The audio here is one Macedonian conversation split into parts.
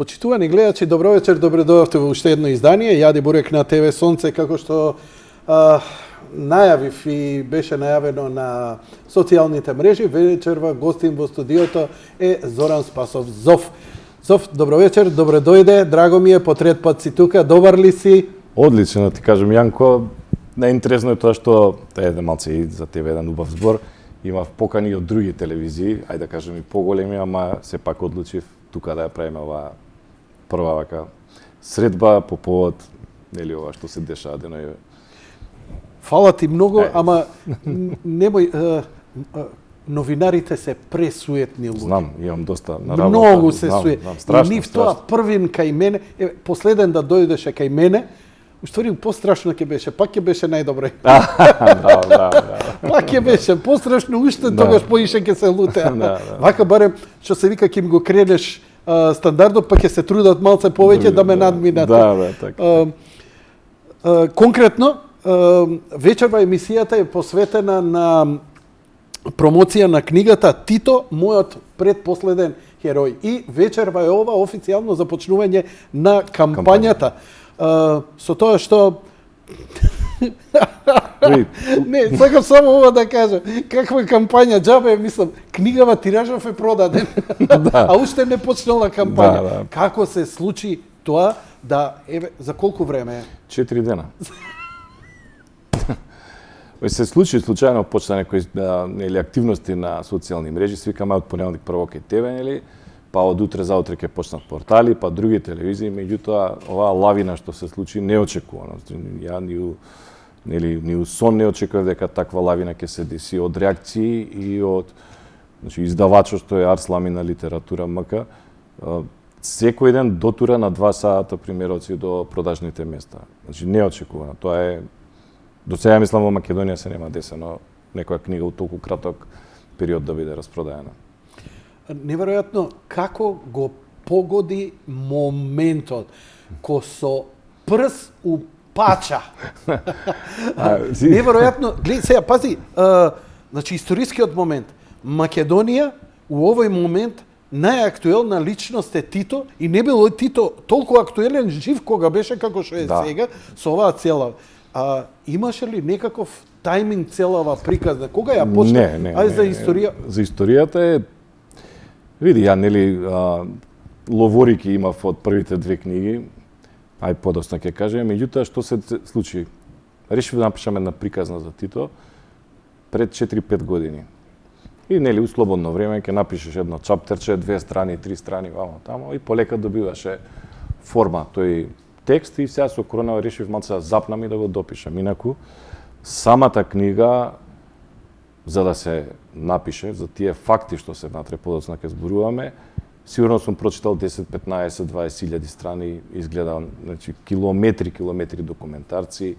Почитувани гледачи, добро вечер, добре дојдовте во уште едно издание. Јади Бурек на ТВ Сонце, како што најавив и беше најавено на социјалните мрежи, вечерва гостин во студиото е Зоран Спасов. Зов, добро вечер, добре дојде, драго ми е, по трет пат си тука, добар ли си? Одлично, ти кажам, Јанко. Најинтересно е тоа што е малце и за тебе еден убав збор. Имав покани од други телевизии, ајде да кажем и поголеми, ама сепак одлучив тука да ја правиме оваа прва вака средба по повод нели ова што се дешава денојуве. Фала ти многу, ама немој новинарите се пресуетни луѓе. Знам, имам доста на работа. Многу се сует. Страшно, и нив тоа првин кај мене, последен да дојдеше кај мене, уствари пострашно ќе беше, пак ќе беше најдобре. Да. Пак ќе беше пострашно, уште тогаш поише ќе се лутеа. Вака барем што се вика ќе ми го кренеш стандардот, па ќе се трудат малце повеќе да ме надминат. Да, така. Конкретно, вечерва емисијата е посветена на промоција на книгата Тито, мојот предпоследен херој. И вечерва е ова официјално започнување на кампањата. Со тоа што не, сакам само ова да кажам. Каква кампања, џабе, мислам, книгава тиражов е продаден, а уште не почнала кампања. Да. Како се случи тоа да, за колку време? 4 дена. Се случи случајно, почна некои нели активности на социјални мрежи, свикаме од понеделник прво кај тебе, нели, па од утре заутре ќе почнат портали, па други телевизии, меѓутоа оваа лавина што се случи неочекувано. Ја ни у сон не очекував дека таква лавина ќе се деси од реакции и од издавачот што е Арслами на литература МК. Секој ден дотура на 2 сата примероци до продажните места. Неочекувано. Тоа е до сега мислам во Македонија се нема десено некоја книга у толку краток период да биде распродаена. Неверојатно како го погоди моментот ко со прс у пача. Неверојатно, гледај сега, пази, значи историскиот момент. Македонија у овој момент најактуелна личност е Тито и не бил Тито толку актуелен жив кога беше како што е сега со оваа цела. Имаше ли некаков тајминг целава приказна? Кога ја почна? Не. За историја. За историјата е види, ја нели ловорики имав од првите 2 книги, подоцна ќе кажем, меѓутоа што се случи? Решив да напишам една приказна за Тито пред 4-5 години. И нели у слободно време ќе напишеш едно чаптерче, 2 страни, 3 страни, вамо тамо и полека добиваше форма тој текст и сега со корона решив малце да запнам и да го допишам. Инаку самата книга за да се напише, за тие факти што се внатре подоцна ќе зборуваме, сигурно сум прочитал 10, 15, 20 илјади страни, изгледа, значи, километри документарци,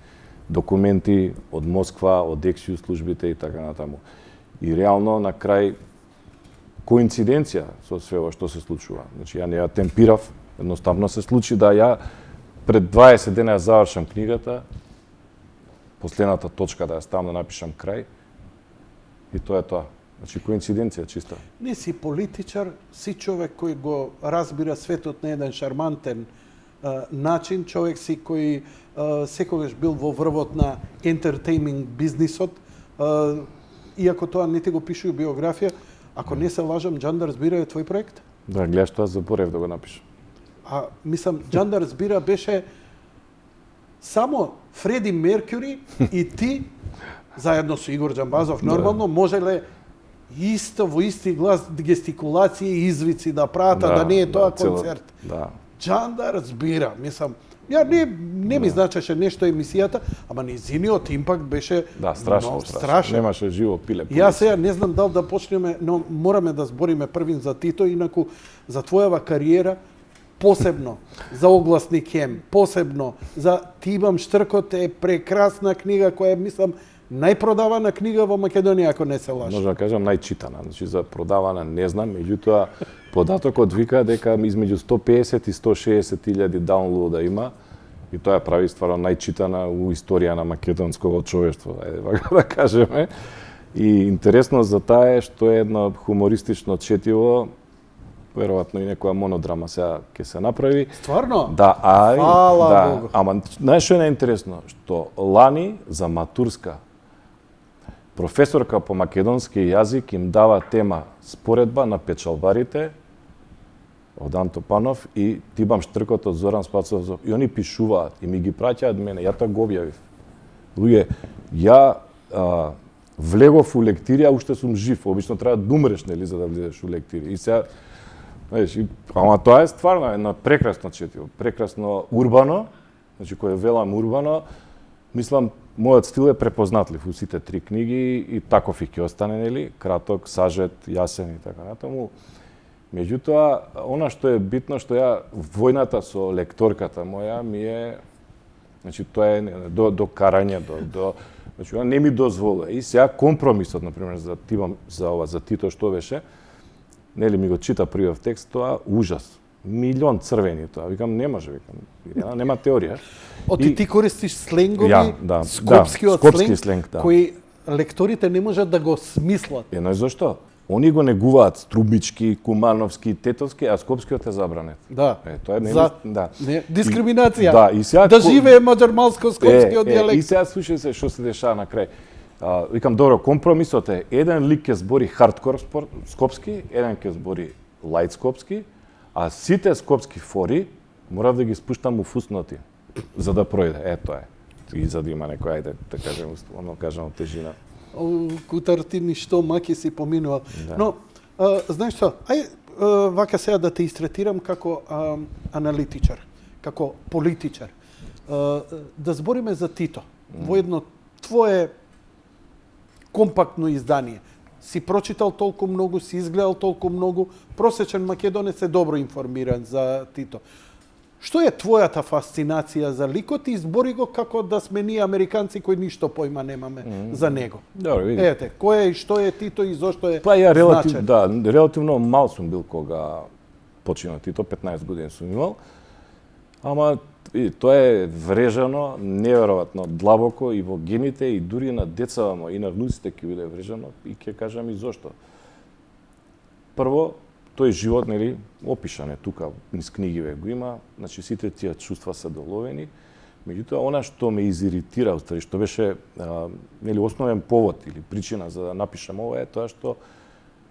документи од Москва, од Ексиу службите и така натаму. И реално на крај коинциденција со све ова што се случува. Значи ја не ја темпирав, едноставно се случи да ја пред 20 дена ја завршам книгата, последната точка да ја ставам да напишам крај, и тоа е тоа. Значи, коинциденција чиста. Не си политичар, си човек кој го разбира светот на еден шармантен начин, човек си кој секогаш бил во врвот на ентертейминг бизнисот, иако тоа не ти го пишува биографија. Ако не се лажам, Џандар збира е твој проект? Да, гледаш, тоа заборев да го напишам. Мислам, Џандар збира беше само Фреди Меркјури и ти заедно со Игор Џамбазов, нормално, можеле исто во исти глас гестикулации, извици да прават, да не е тоа концерт. Џандар збира, мислам, ја не ми значеше нешто емисијата, ама низиниот импакт беше страшно. Немаше живо пиле. Јас сега не знам дали да почнеме, но мораме да збориме првин за Тито, инаку за твојава кариера, посебно за Огласник Хем, посебно за Тибам Штркот е прекрасна книга која мислам најпродавана книга во Македонија, ако не се лажам. Може да кажам најчитана, значи за продавана не знам, меѓутоа податокот вика дека измеѓу 150 и 160 илјади даунлоуда има и тоа ја прави стварно најчитана у историја на македонското човештво, вака да кажеме. И интересно за таа е што е едно хумористично четиво веројатно и некоја монодрама сега ќе се направи. Стварно? Да, Фала да, Богу. ама знаеш што е најинтересно? Што лани за матурска професорка по македонски јазик им дава тема споредба на печалбарите од Анто Панов и Тибам Штркот од Зоран Спасов. И они пишуваат и ми ги праќаат мене. Ја тоа го објавив. Луѓе, ја влегов у лектирија, уште сум жив. Обично треба да умреш, нели, за да влезеш у лектирија. И сега, знаеш, ама тоа е стварно едно прекрасно четиво, прекрасно урбано, значи кој велам урбано, мислам мојот стил е препознатлив у сите три книги и таков и ќе остане, нели, краток, сажет, јасен и така натаму. Меѓутоа, она што е битно, што ја војната со лекторката моја ми е, значи тоа е до карање, значи она не ми дозволува. И сега компромисот, например, за Тито што беше, нели ми го чита првиот текст, тоа ужас. Милион црвени тоа. Викам, не може, викам. Нема теорија. Ти користиш сленгови, скопски сленг, да. кои лекторите не можат да го смислат. Ено и зашто? Они го негуваат Струбички, Кумановски, Тетовски, а Скопскиот е забранет. Да. Тоа е да. Дискриминација. Да, и сега да живее маđarmalsko-скопскиот дијалект. И сега слушај се што се дешава на крај. Викам, добро, компромисот е еден лик ќе збори хардкор скопски, еден ќе збори лајт скопски, а сите скопски фори морав да ги спуштам у фусноти за да пројде. Тоа е. И за да има некој, ајде, да кажем, тежина. Кутарти ништо маки си поминувал. Да. Но, знаеш што, вака сега да те истретирам како аналитичар, како политичар. Да збориме за Тито. Во едно твое компактно издание. Си прочитал толку многу, си изгледал толку многу, просечен македонец е добро информиран за Тито. Што е твојата фасцинација за ликот и збори го како да сме ние американци кои ништо појма немаме за него. Добро, види. Ете, кој е и што е Тито и зошто е ја значен? Релативно мал сум бил кога почина Тито, 15 години сум имал. Ама тоа е врежано неверојатно длабоко и во гените и дури на децата мои и на внуците ќе биде врежано и ќе кажам и зошто. Прво, тој живот, нели, опишан е тука, низ книгиве го има, значи сите тие чувства се доловени. Меѓутоа, она што ме изиритира, уствари, што беше нели, основен повод или причина за да напишам ова е тоа што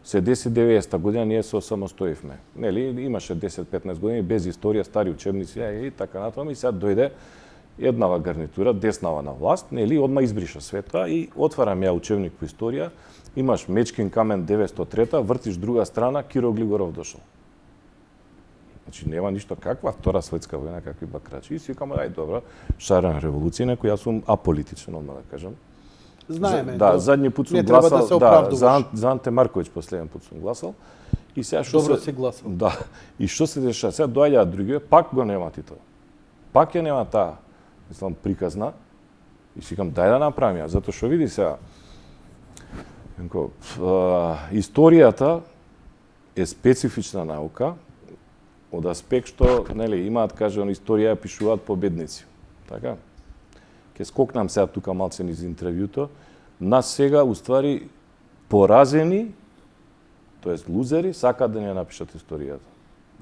се деси 90-та година, ние се осамостоивме. Нели, имаше 10-15 години без историја, стари учебници и така натаму, и сега дојде еднава гарнитура, деснава на власт, нели, одма избриша света и отварам ја учебник по историја, имаш Мечкин камен 903, вртиш друга страна, Киро Глигоров дошол. Значи нема ништо каква Втора светска војна, какви бакрачи. И си викам, ај добро, шарена револуција, некој јас сум аполитичен, одма да кажам. Знаеме. Да, задни пат сум гласал, за Анте Марковиќ последен пат сум гласал. И сега што добро си гласал. Да. И што се деша? Сега доаѓаат други, пак го нема Тито. Пак ја нема таа, мислам, приказна. И си викам, дај да направим ја, затоа што види сега, историјата е специфична наука од аспект што, нели, имаат, кажано, историја ја пишуваат победници. Така? Ке скокнам сега тука малце низ интервјуто. Нас сега, уствари, поразени, тоест лузери, сакаат да не ја напишат историјата.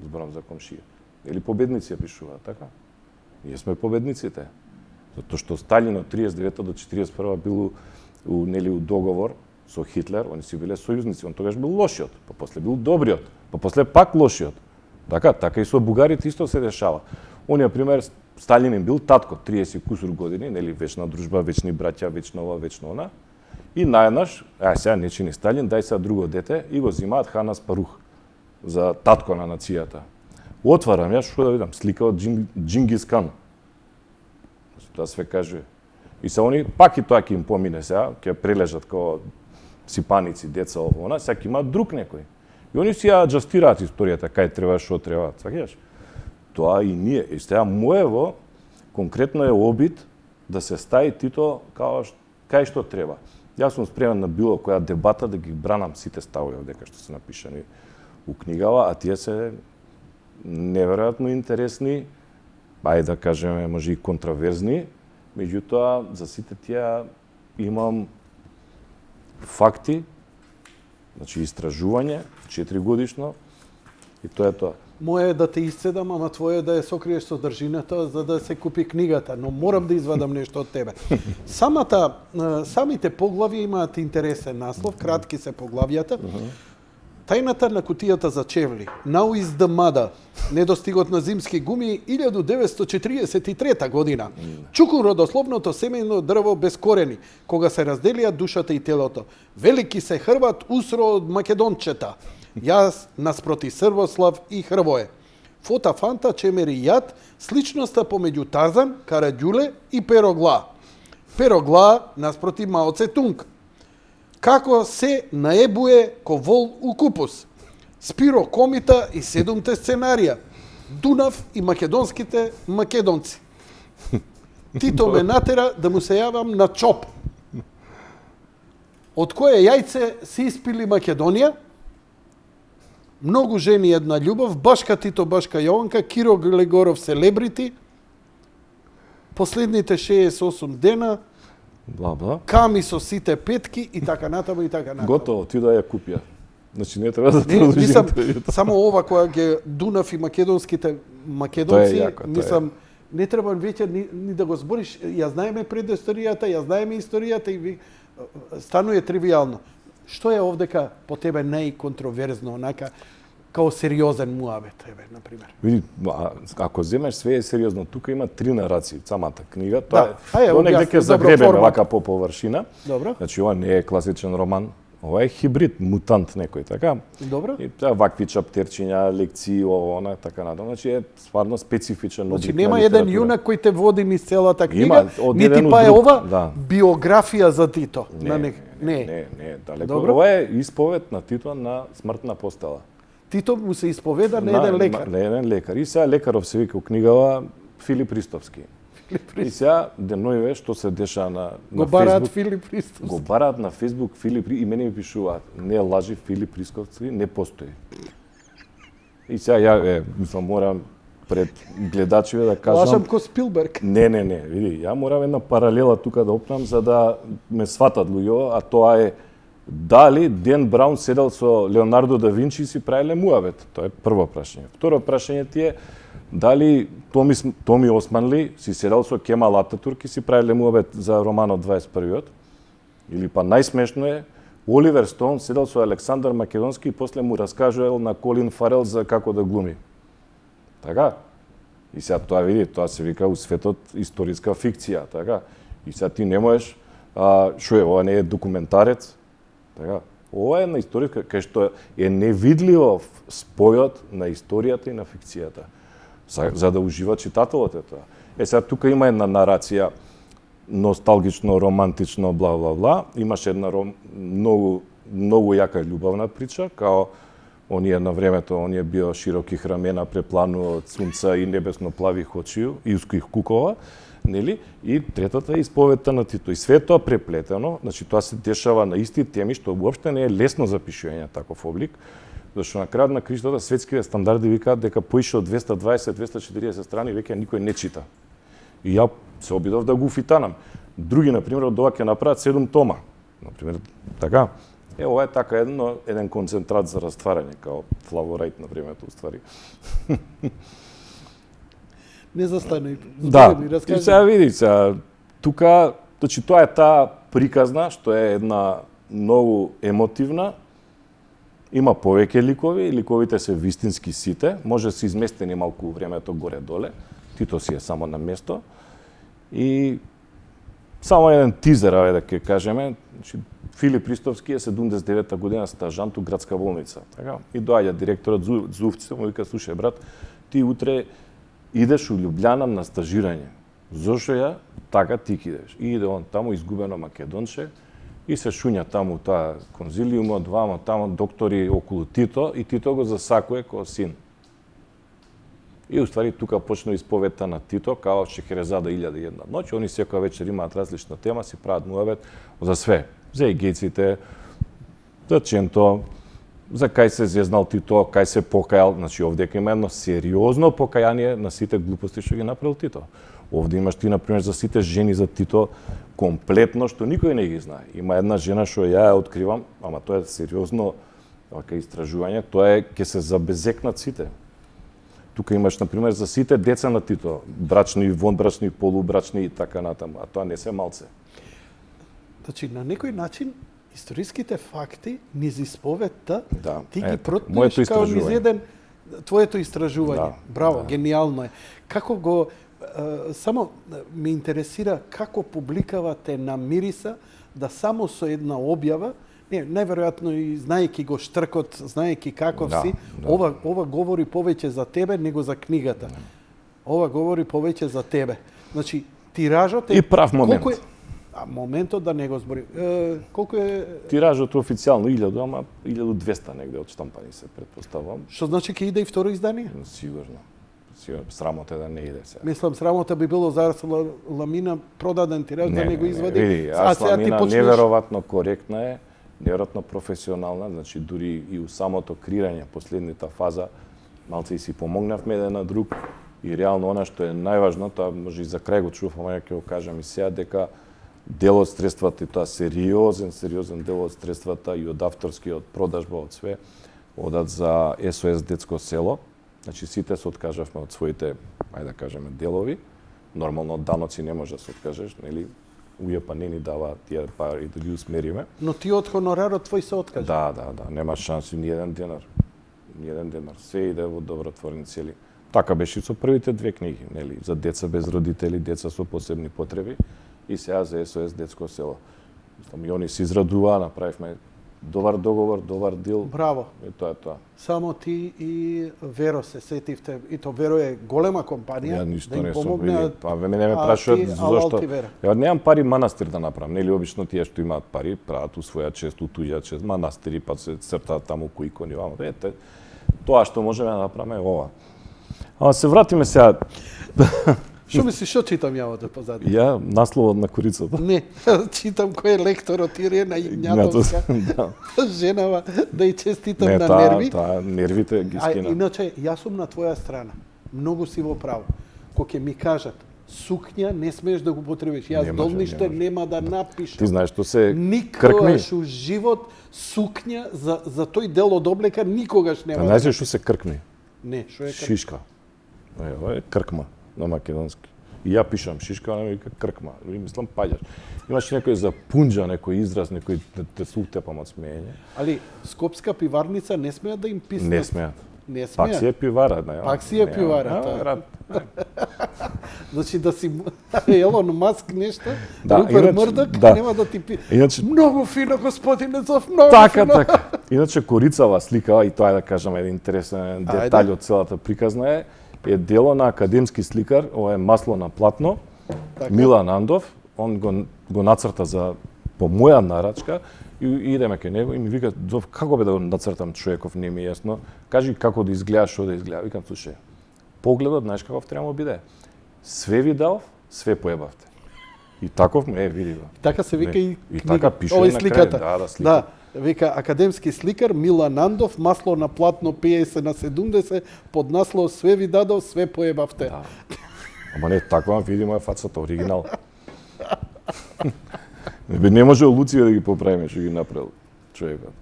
Зборам за комшија. Или победници ја пишуваат, така? Ние сме победниците. Затоа што Сталин од 39 до 41 бил нели у договор со Хитлер, они си биле сојузници, он тогаш бил лошиот, па после бил добриот, па после пак лошиот. Така и со бугарите исто се дешава. Он, например, Сталин им бил татко, 30 кусур години, нели, вечна дружба, вечни браќа, вечно ова, вечно она. И најнаш, сега не чини Сталин, дај сега друго дете, и го зимаат Хан Аспарух за татко на нацијата. Отварам ја, што да видам, слика од Джингис Кан. Тоа све кажува. И се они, пак и тоа ќе им помине сега, ќе прележат како сипаници, деца, ово, она, сега ќе имаат друг некој. И они си ја аджастираат историјата, кај треба, што треба, сваќаш? Тоа и ние. И сега моево, конкретно е обид да се стаи Тито кај што треба. Јас сум спремен на било која дебата да ги бранам сите ставови дека што се напишани у книгава, а тие се неверојатно интересни, ајде да кажеме, може и контраверзни, меѓутоа за сите тие имам факти, значи истражување, 4 годишно, И тоа е тоа. Моje е да те исцедам, ама твое е да ја сокриеш содржината за да се купи книгата, но морам да извадам нешто од тебе. Самите поглави имаат интересен наслов, кратки се поглавијата. Тајната на кутијата за чевли. Now is the mother. Недостигот на зимски гуми 1943 година. Чуку родословното семејно дрво без корени, кога се разделија душата и телото. Велики се Хрват усро од Македончета. Јас наспроти Срвослав и Хрвое. Фота фанта чемери јад, сличноста помеѓу Тарзан, Караѓуле и Перогла. Перогла наспроти Мао Цетунг. Како се наебуе ко вол у купус. Спиро Комита и 7 сценарија. Дунав и македонските македонци. Тито ме натера да му се јавам на ЧОП. Од кое јајце се испили Македонија? Многу жени една љубов, Башка Тито, Башка Јованка, Киро Глегоров селебрити, последните 68 дена, Бла. Ками со сите петки и така натаму и така натаму. Готово, ти да ја купија. Значи не треба да Не, продолжи мислам, интервјуто. само ова која ги Дунав и македонските македонци, Тоа е јако, мислам, не треба веќе ни да го збориш, ја знаеме предисторијата, ја знаеме историјата и станува тривијално. Што е овдека по тебе најконтроверзно, онака, као сериозен муабет, на пример? Види, ако земеш све е сериозно, тука има 3 нарации, самата книга, тоа ајде, е до негде ќе објасни, загребеме добро, вака по површина. Добро. Значи ова не е класичен роман, ова е хибрид, мутант некој, така? Добро. И тоа вакви чаптерчиња, лекции, ова, она, така надолу. Значи е стварно специфичен облик. Значи на нема еден литература. јунак кој те води низ целата книга, Има, од нити еден па е друг, ова да. биографија за Тито. Не, далеко. Добро. Ова е исповед на Тито на смртна постела. Тито му се исповеда на еден лекар. На еден лекар. И сега лекаров се вика у книгава Филип Ристовски. И сега деноиве што се деша на Го бараат Facebook, Филип Христос. го бараат на Facebook Филип и мене ми пишуваат не лажи Филип Ристовски не постои. И сега ја мислам морам пред гледачите да кажам Лажам ко Спилберг. Не, види, ја морам една паралела тука да опнам за да ме сватат луѓето, а тоа е дали Ден Браун седел со Леонардо да Винчи и си правеле муабет? Тоа е прво прашање. Второ прашање ти е дали Томи Османли си седел со Кемал Ататурк и си правеле муабет за романот 21-виот? Или па најсмешно е Оливер Стоун седел со Александар Македонски и после му раскажувал на Колин Фарел за како да глуми. Така? И сега тоа види, тоа се вика у светот историска фикција, така? И сега ти не можеш, шо е, ова не е документарец, така? Ова е на историска, кај што е невидливо спојот на историјата и на фикцијата, за да ужива читателот е тоа. Сега тука има една нарација, носталгично, романтично, бла. Имаше една многу јака љубавна прича, као оние на времето, оние био широких рамена, препланува од сунца и небесно плавих очiju и уских кукова, нели? И третата е исповедта на Тито. И све тоа преплетено, значи тоа се дешава на исти теми, што уопште не е лесно за пишување таков облик, зашто на крајот на криштата светските стандарди викаат дека поише од 220-240 страни веќе никој не чита. И ја се обидов да го уфитанам. Други, например, од ова ќе направат 7 тома. Например, така. Ова е така еден концентрат за растварање, као флаворајт на времето, уствари. Не застани. Да, и сега види, тука, значи тоа е таа приказна, што е една многу емотивна, има повеќе ликови, ликовите се вистински сите, може се изместени малку времето горе-доле, Тито си е само на место, и само еден тизер, да ќе кажеме, значи, Филип Ристовски е 79-та година стажант у градска болница. Така? И доаѓа директорот Зувците, му вика, слушај брат, ти утре идеш у Љубљана на стажирање. Зошто ја? Така ти идеш. И иде он таму, изгубено Македонче, и се шуња таму таа конзилиумот, двама таму доктори околу Тито, и Тито го засакуе како син. И уствари тука почна исповедта на Тито, као Шехерезада 1001 ноќ. Они секоја вечер имаат различна тема, си прават муабет за све. За егејците, за Ченто, за кај се зезнал Тито, кај се покајал. Значи, овдека има едно сериозно покаяние на сите глупости што ги направил Тито. Овде имаш ти, например, за сите жени за Тито, комплетно, што никој не ги знае. Има една жена што ја откривам, ама тоа е сериозно вака истражување, тоа е ќе се забезекнат сите. Тука имаш, например, за сите деца на Тито, брачни, вонбрачни, полубрачни и така натаму, а тоа не се малце. Значи, на некој начин, историските факти, низ исповетта, Да, ти ги моето протнеш као низ истражување. еден твоето истражување. Да, Браво, да. гениално е. Како го само ме интересира како публикавате на мириса да само со една објава, не, најверојатно и знаејќи го штркот, знаејќи каков Да, си, да. ова говори повеќе за тебе него за книгата. Ова говори повеќе за тебе. Значи, тиражот е И прав момент. колку е, а моментот да не го збори. Колку е, Тиражот официјално 1000, ама 1200 негде од штампани се претпоставувам. што значи ќе иде и второ издание? Сигурно. Сигурно, срамота е да не иде сега. Мислам, срамота би било за Ламина продаден тираж да не го извади. Види, Арсламина неверојатно коректна е, неверојатно професионална, значи дури и у самото креирање, последната фаза, малце и си помогнавме еден на друг и реално она што е најважно, тоа може и за крај го чув, ама ќе го кажам и сега, дека дел од средствата, и тоа сериозен дел од средствата и од авторскиот продажба од све, одат за СОС Детско село. Значи сите се откажавме од своите, ајде да кажеме, делови. Нормално од даноци не може да се откажеш, нели? УЈП не ни дава тие пари да ги усмериме. Но ти од хонорарот твој се откажа. Да, нема шанси ни еден денар. Ни еден денар. Се иде во добротворни цели. Така беше и со првите две книги, нели, за деца без родители, деца со посебни потреби и сега за СОС Детско село. Мислам, и они се израдуваа, направивме добар договор, добар дил. Браво. И тоа е тоа. Само ти и Веро се сетивте, и то Веро е голема компанија, Ја ништо да им не сум помогне. видел. Па мене ме а прашуват ти, зошто. ти Вера. Ја немам пари манастир да направам. Нели обично тие што имаат пари прават у своја чест, у туѓа чест, манастири па се цртаат таму кои икони вамо. Ете, тоа што можеме да направиме е ова. Ама се вратиме сега. Што мислиш, што читам ја овде позади? Ја насловот на корицата. Не, читам кој е лекторот Ирена Игнатовска, Да. женава, да ја честитам Не, на таа, нерви. таа нервите ги А скина. иначе, јас сум на твоја страна. Многу си во право. Кога ќе ми кажат, сукња не смееш да го потребиш. Јас Не може, долниште не може. нема да напишам. Ти знаеш што се кркни. Никогаш у живот сукња за тој дел од облека никогаш А нема. знаеш ли што се кркни? Не, што е како? Шишка. Ова е кркма на македонски. И ја пишам шишка, а не вика кркма. И мислам паѓаш. Имаш некој за пунџа, некој израз, некој те сутепам од смеење. Али Скопска пиварница не смеат да им писнат. Не смеат. Не Пак смеат. си е пивара, не. Пак си е пивара, тоа. Брат. Значи да си Елон Маск нешто, Да, Рупер иначе, Мрдок, да. нема да ти пи. Иначе Многу фино, господине Зов, многу така, фино. така. Иначе корицава слика, и тоа е да кажам еден интересен детаљ Ајде. од целата приказна е дело на академски сликар, ова е масло на платно, Така. Милан Андов, он го нацрта за по моја нарачка и идеме кај него и ми вика, Зов, како бе да го нацртам човеков, не ми е јасно. Кажи како да изгледа, што да изгледа. Викам, слушај, погледот, знаеш каков треба да биде. Све ви дав, све поебавте. И таков ме види го. Така се вика Не, и и книга. така пишува Ова е на крај, сликата. да, слика. Да, вика академски сликар Милан Андов, масло на платно пие се на 70, под наслов све ви дадов, све поебавте. Да. Ама не, таква видимо е фацата, оригинал. Не може Луција да ги поправиме што ги направил човекот.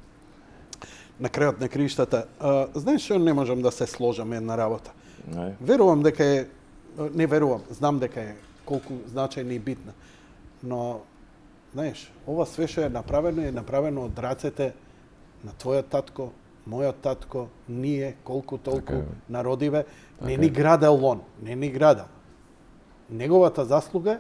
На крајот на кривиштата, знаеш што не можам да се сложам една работа. Не? Верувам дека е, не верувам, знам дека е колку значајна и битна. Но, знаеш, ова све што е направено од рацете на твојот татко, мојот татко, ние, колку толку Така е. народиве, не Така ни е. градел он, не ни градел. Неговата заслуга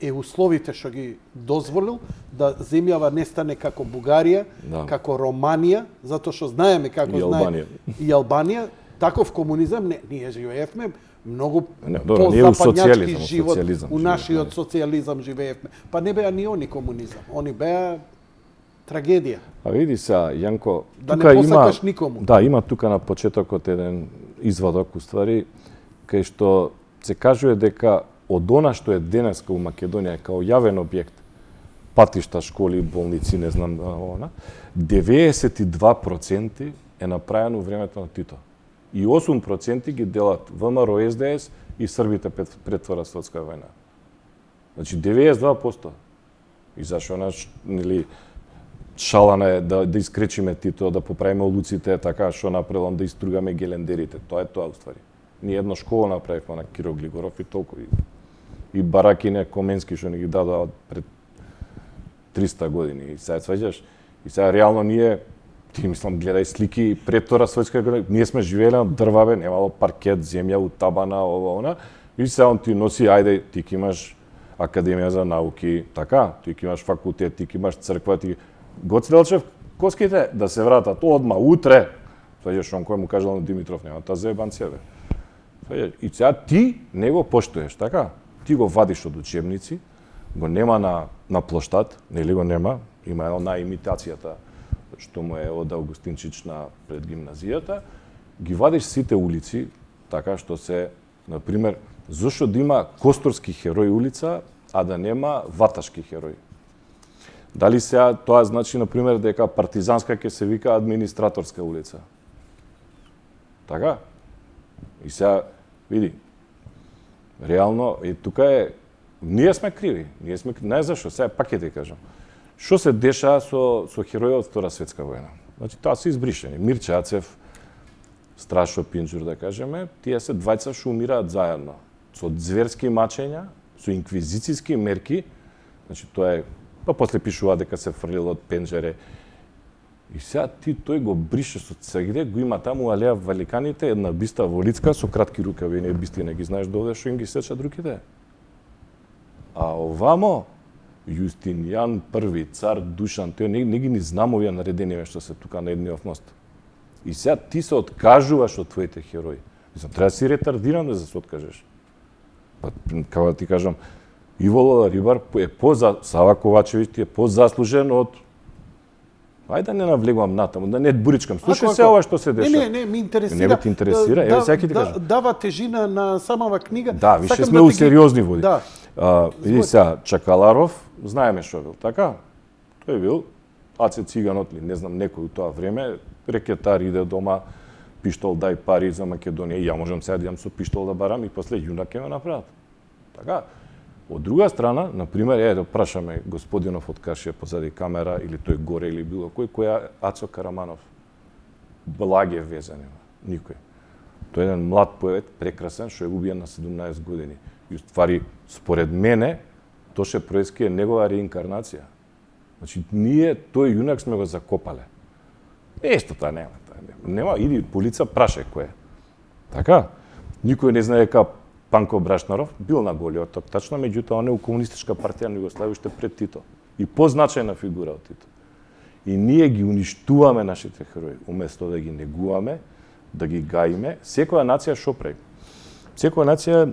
е условите што ги дозволил да земјава не стане како Бугарија, Да. како Романија, затоа што знаеме како И знае Албанија. и Албанија, таков комунизам не, ние живеевме многу Не, добро, ние у по-западњачки социјализам, живот, социјализам у нашиот живеевме. социјализам живеевме. Па не беа ни они комунизам, они беа трагедија. А види сега, Јанко, Да не тука има посакаш никому. Да, има тука на почетокот еден извадок уствари кај што се кажува дека од она што е денеска у Македонија као јавен објект, патишта, школи, болници, не знам, она, 92% е направено во времето на Тито. И 8% ги делат ВМРО, СДС и Србите пред Втора светска војна. Значи 92%. И зашо нели шалана е да искречиме Тито, да поправиме улуците, така што направилам да истругаме гелендерите. Тоа е тоа уствари. Ние една школа направивме на Киро Глигоров и толку. И баракине Коменски што ни ги дадоа пред 300 години. И сега сваѓаш, и сега реално ние, ти мислам, гледај слики пред Втора светска година, ние сме живееле на дрваве, немало паркет, земја, утабана, ова, она, и сега он ти носи, ајде, ти ки имаш Академија за науки, така, ти ки имаш факултет, ти ки имаш црква, ти... Гоце Делчев, коските да се вратат одма, утре, сваѓаш, он кој му кажал на Димитров, нема таа заебанција, бе. Сваѓаш, и сега ти не го поштоеш, така, ти го вадиш од учебници, го нема на плоштад, нели го нема, има една имитацијата што му е од Августинчич на пред гимназијата, ги вадиш сите улици, така што се, например, зошто да има Косторски херој улица, а да нема Ваташки херој? Дали сега тоа значи, например, дека Партизанска ќе се вика Администраторска улица? Така? И сега, види, реално, и тука е, ние сме криви, не зашо, сега пак ќе ти кажам. Што се деша со херојот од Втора светска војна? Значи, тоа се избришени. Мирче Ацев, Страшо Пинџур, да кажеме, тие се двајца што умираат заедно. Со зверски мачења, со инквизицијски мерки, значи тоа е, па после пишува дека се фрлил од пенџере. И сега ти тој го брише со цегде, го има таму алеја Валиканите, една биста волицка со кратки рукави, не бисти, не ги знаеш довде што им ги сечат руките. А овамо, Јустинијан први, цар Душан, тој не ги ни знам овие наредени што се тука на едниот мост. И сега ти се откажуваш од твоите херои. Мислам, треба да си ретардиран да се откажеш. Па, како да ти кажам, Иво Рибар е Сава Ковачевиќ ти е позаслужен од... Ајде да не навлегувам натаму, да не буричкам. Слушај се ова што се деша. Не, ми интересира. Не те интересира, еве сега ќе ти кажам. Дава тежина на самава книга. Да, више сме у сериозни води. Да. Види сега, Чакаларов, знаеме што бил, така? Тој бил Аце Циганот ли, не знам, некој у тоа време, рекетар иде дома, пиштол дај пари за Македонија, ја можам сега да идам со пиштол да барам и после јунак ќе ме направат. Така? Од друга страна, например, да прашаме господинов од Кашија позади камера или тој горе или било кој е Ацо Караманов. Благе веза нема, никој. Тој е еден млад поет, прекрасен, што е убиен на 17 години. И уствари, според мене, Тоше Проески е негова реинкарнација. Значи, ние тој јунак сме го закопале. Нешто тоа нема. Нема, иди по лица, прашај кој е. Така? Никој не знае дека Панко Брашнаров бил на голиот ток, тачно, меѓутоа он е у комунистичка партија на Југославија уште пред Тито. И позначајна фигура од Тито. И ние ги уништуваме нашите херои, уместо да ги негуваме, да ги гаиме. Секоја нација што прави? Секоја нација,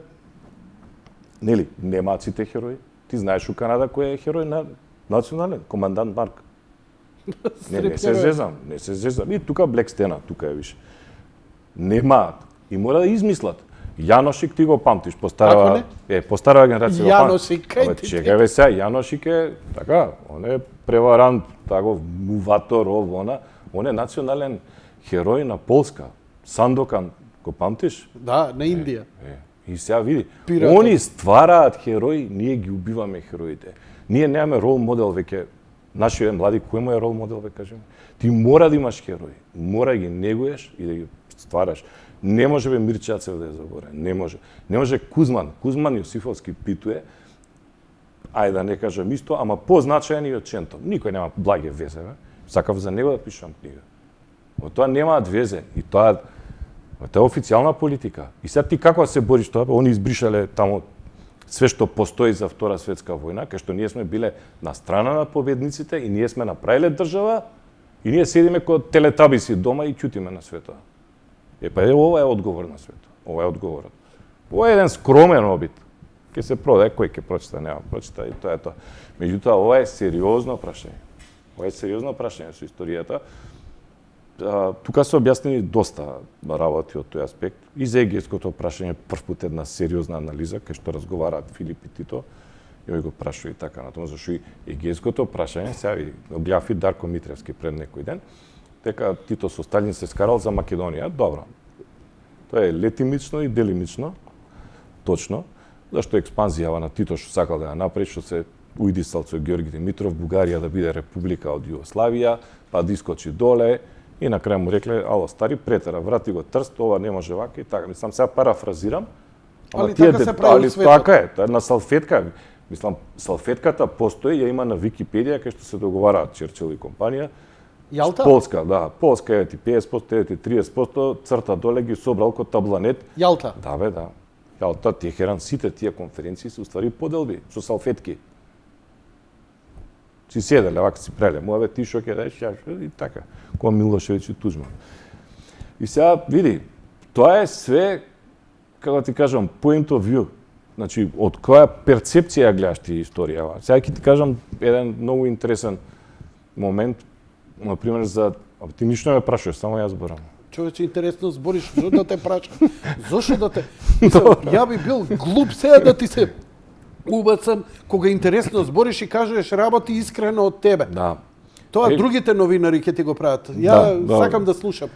нели, немаат сите херои. Ти знаеш у Канада кој е херој на национален, командант Марк. Не се зезам. И тука Блек Стена, тука е више. Немаат. И мора да измислат. Јаношик ти го памтиш, постарава генерација. Јаношик, чекај сега, Јаношик е, така, он е преварант, тако, муватор, он е национален херој на Полска. Сандокан, го памтиш? Да, на Индија. И сега види, они ствараат херои, ние ги убиваме хероите. Ние немаме рол модел веќе, нашите млади, кој му е рол модел, ве кажеме? Ти мора да имаш херои, мора да ги негуеш и да ги ствараш. Не може Мирче Ацев да ја заборе, не може. Не може Кузман Јосифовски питуе, ајде да не кажам исто, ама позначаен и од Чентов. Никој нема благе везе, сакав за него да пишам книга. Од тоа немаат везе и тоа е официјална политика. И сега ти како се бориш тоа? Они избришале таму све што постои за Втора светска војна, кај што ние сме биле на страна на победниците и ние сме направиле држава и ние седиме како телетабиси дома и ќутиме на светот. Ова е одговор на светот. Ова е одговорот. Ова е еден скромен обид. Ке се продаде, кој ќе прочита, нема прочита и тоа е тоа. Меѓутоа, ова е сериозно прашање. Ова е сериозно прашање со историјата. Тука се објаснени доста работи од тој аспект. И за егејското прашање првпут една сериозна анализа, кај што разговараат Филип и Тито, и го прашува и така натаму, зашто и егејското прашање, сега ви гледав и Дарко Митревски пред некој ден, дека Тито со Сталин се скарал за Македонија. Добро. Тоа е летимично и делимично, точно, зашто експанзијава на Тито што сакал да ја направи, што се уидисал со Георги Димитров, Бугарија да биде република од Југославија, па да искочи доле, и на крај му рекле, ало стари, претера, врати го Трст, ова не може вака и така. Мислам, сега парафразирам, али така се прави во светот. Така е, тоа е на салфетка. Мислам, салфетката постои, ја има на Википедија, кај што се договараат Черчил и компанија. Јалта? Полска, да. Полска е ти 50%, е ти 30%, црта доле ги собрал ко табланет. Јалта? Да, бе, да. Јалта, Техеран, сите тие конференции се уствари поделби, со салфетки. Си седеле, вака си преле, му ти шо ќе дадеш, и така, ко Милошевиќ и Тужман. И сега, види, тоа е све, како ти кажам, point of view. Значи, од која перцепција гледаш ти историја? Сега ќе ти кажам еден многу интересен момент, например, за... Ти ништо не ме прашуваш, само јас зборам. Човече, интересно збориш, зошто да те прашам? Зошто да те... Ја би бил глуп сега да ти се убацам кога интересно збориш и кажеш работи искрено од тебе. Да. Тоа другите новинари ќе ти го прават. Ја сакам да слушам.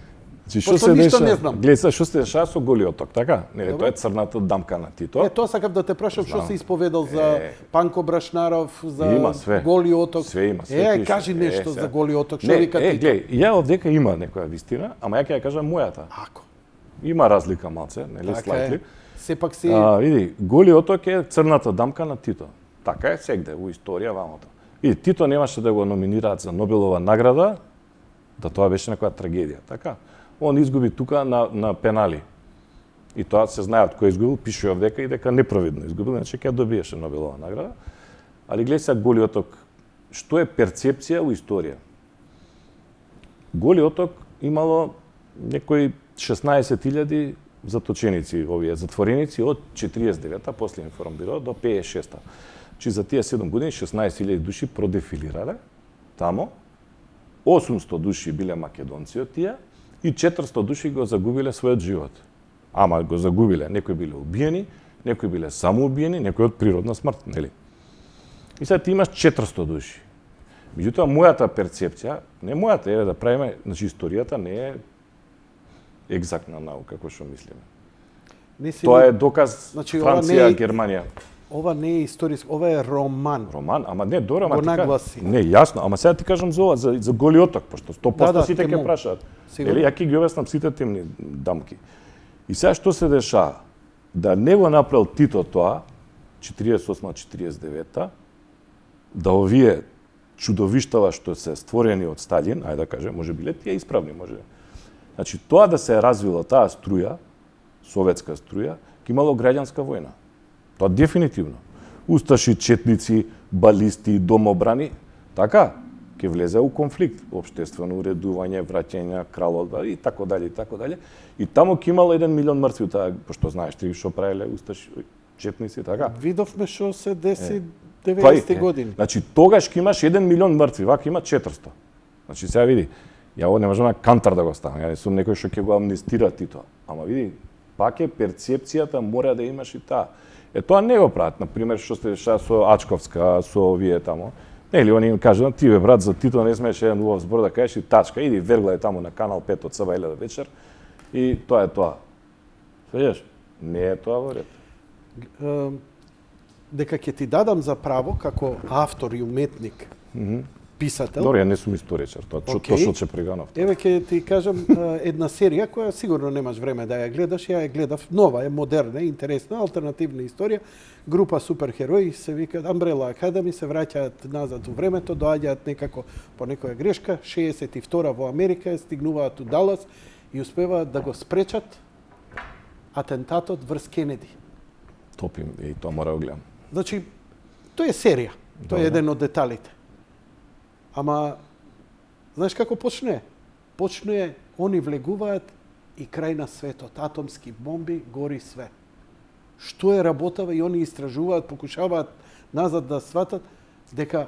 Што се деша? Гледај, што се деша со Голиот ток, така? Нели, тоа е црната дамка на Тито. Тоа сакам да те прашам, што се исповедал за Панко Брашнаров, за Голиот ток. Све има, све. Кажи нешто за Голиот ток, што вика Тито. Гледај, ја овдека има некоја вистина, ама ја ќе ја кажам мојата. Ако. Има разлика малце, нели, слајтли. Сепак си... Види, Голиот ток е црната дамка на Тито. Така е сегде во историја вамото. И Тито немаше да го номинираат за Нобелова награда, да тоа беше некоја трагедија, така? Он изгуби тука на пенали. И тоа се знаат кој изгубил, пише овдека и дека неправедно изгубил, иначе ќе добиеше Нобелова награда. Али гледај сега Голиот ток, што е перцепција во историја? Голиот ток имало некои 16.000 заточеници, овие затвореници од 49-та, после информбиро, до 56-та. Чи за тие 7 години 16.000 души продефилирале тамо, 800 души биле македонци од тие и 400 души го загубиле својот живот. Ама го загубиле, некои биле убиени, некои биле самоубиени, некои од природна смрт, нели? И сега ти имаш 400 души. Меѓутоа, мојата перцепција, не мојата, да правиме, значи историјата не е екзактна наука, како што мислиме. Тоа е доказ, значи, Франција, Германија. Ова не е историски, ова е роман. Роман, ама не, добро, ама ти нагласи. Не, јасно, ама сега ти кажам за ова, за Голиот ток, пошто 100% сите ќе прашаат. Или ја ќе ги обяснам сите темни дамки. И сега што се деша? Да не го направил Тито тоа, 48-49, да овие чудовиштава што се створени од Сталин, ајде да кажем, може биле тие исправни, може. Значи, тоа да се развила таа струја, советска струја, ќе имало граѓанска војна. Тоа дефинитивно. Усташи, четници, балисти, домобрани, така, ќе влезе у конфликт, општествено уредување, враќање, кралот и така дале, и така дале. И таму ќе имало 1 милион мртви, таа, пошто знаеш ти што правеле усташи, четници, така. Видовме што се деси 90-ти години. Значи, тогаш ќе имаш 1 милион мртви, вака има 400. Значи, сега види, ја ово не можам на кантар да го ставам, ја не сум некој што ќе го амнестира Тито. Ама види, пак е перцепцијата, мора да имаш и таа. Тоа не го прават, например, што се деша со Ачковска, со овие тамо. Нели, они им кажат, ти бе брат, за Тито не смееш еден убав збор да кажеш и тачка, иди верглај тамо на канал 5 од саба или до вечер и тоа е тоа. Свеѓаш? Не е тоа во ред. Дека ќе ти дадам за право, како автор и уметник, писател. Добре, ја не сум историчар, тоа точно че преганав. Еве ќе ти кажам една серија која сигурно немаш време да ја гледаш, ја гледав, нова е, модерна, интересна, алтернативна историја. Група суперхерои се викаат Umbrella Academy, се враќаат назад во времето, доаѓаат некако по некоја грешка, 62 во Америка, стигнуваат у Далас и успеваат да го спречат атентатот врз Кенеди. Топим, и тоа мора да гледам. Значи, тоа е серија, тоа е еден од деталите. Ама, знаеш како почне? Почне, они влегуваат и крај на светот, атомски бомби, гори све. Што е работава и они истражуваат, покушаваат назад да сватат дека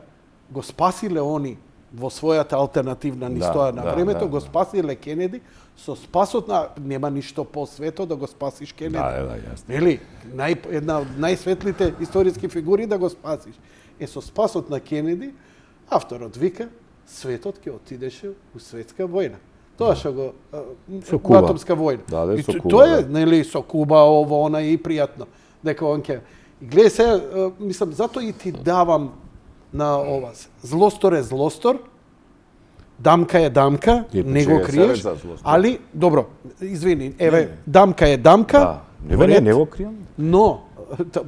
го спасиле они во својата алтернативна нистоја на времето, го спасиле Кенеди, со спасот на... Нема ништо по свето да го спасиш Кенеди. Да, јасно. Нели? Една од најсветлите историски фигури да го спасиш. Со спасот на Кенеди, авторот вика, светот ќе отидеше у светска војна. Тоа што го атомска војна. Да, и со Куба. Тоа е, нели, со Куба, ово, она и пријатно. Дека он ќе... Гледај се, мислам, затоа и ти давам на ова. Злостор е злостор, дамка е дамка, не го криеш, али, добро, извини, еве, дамка е дамка, да. Не го крием. но,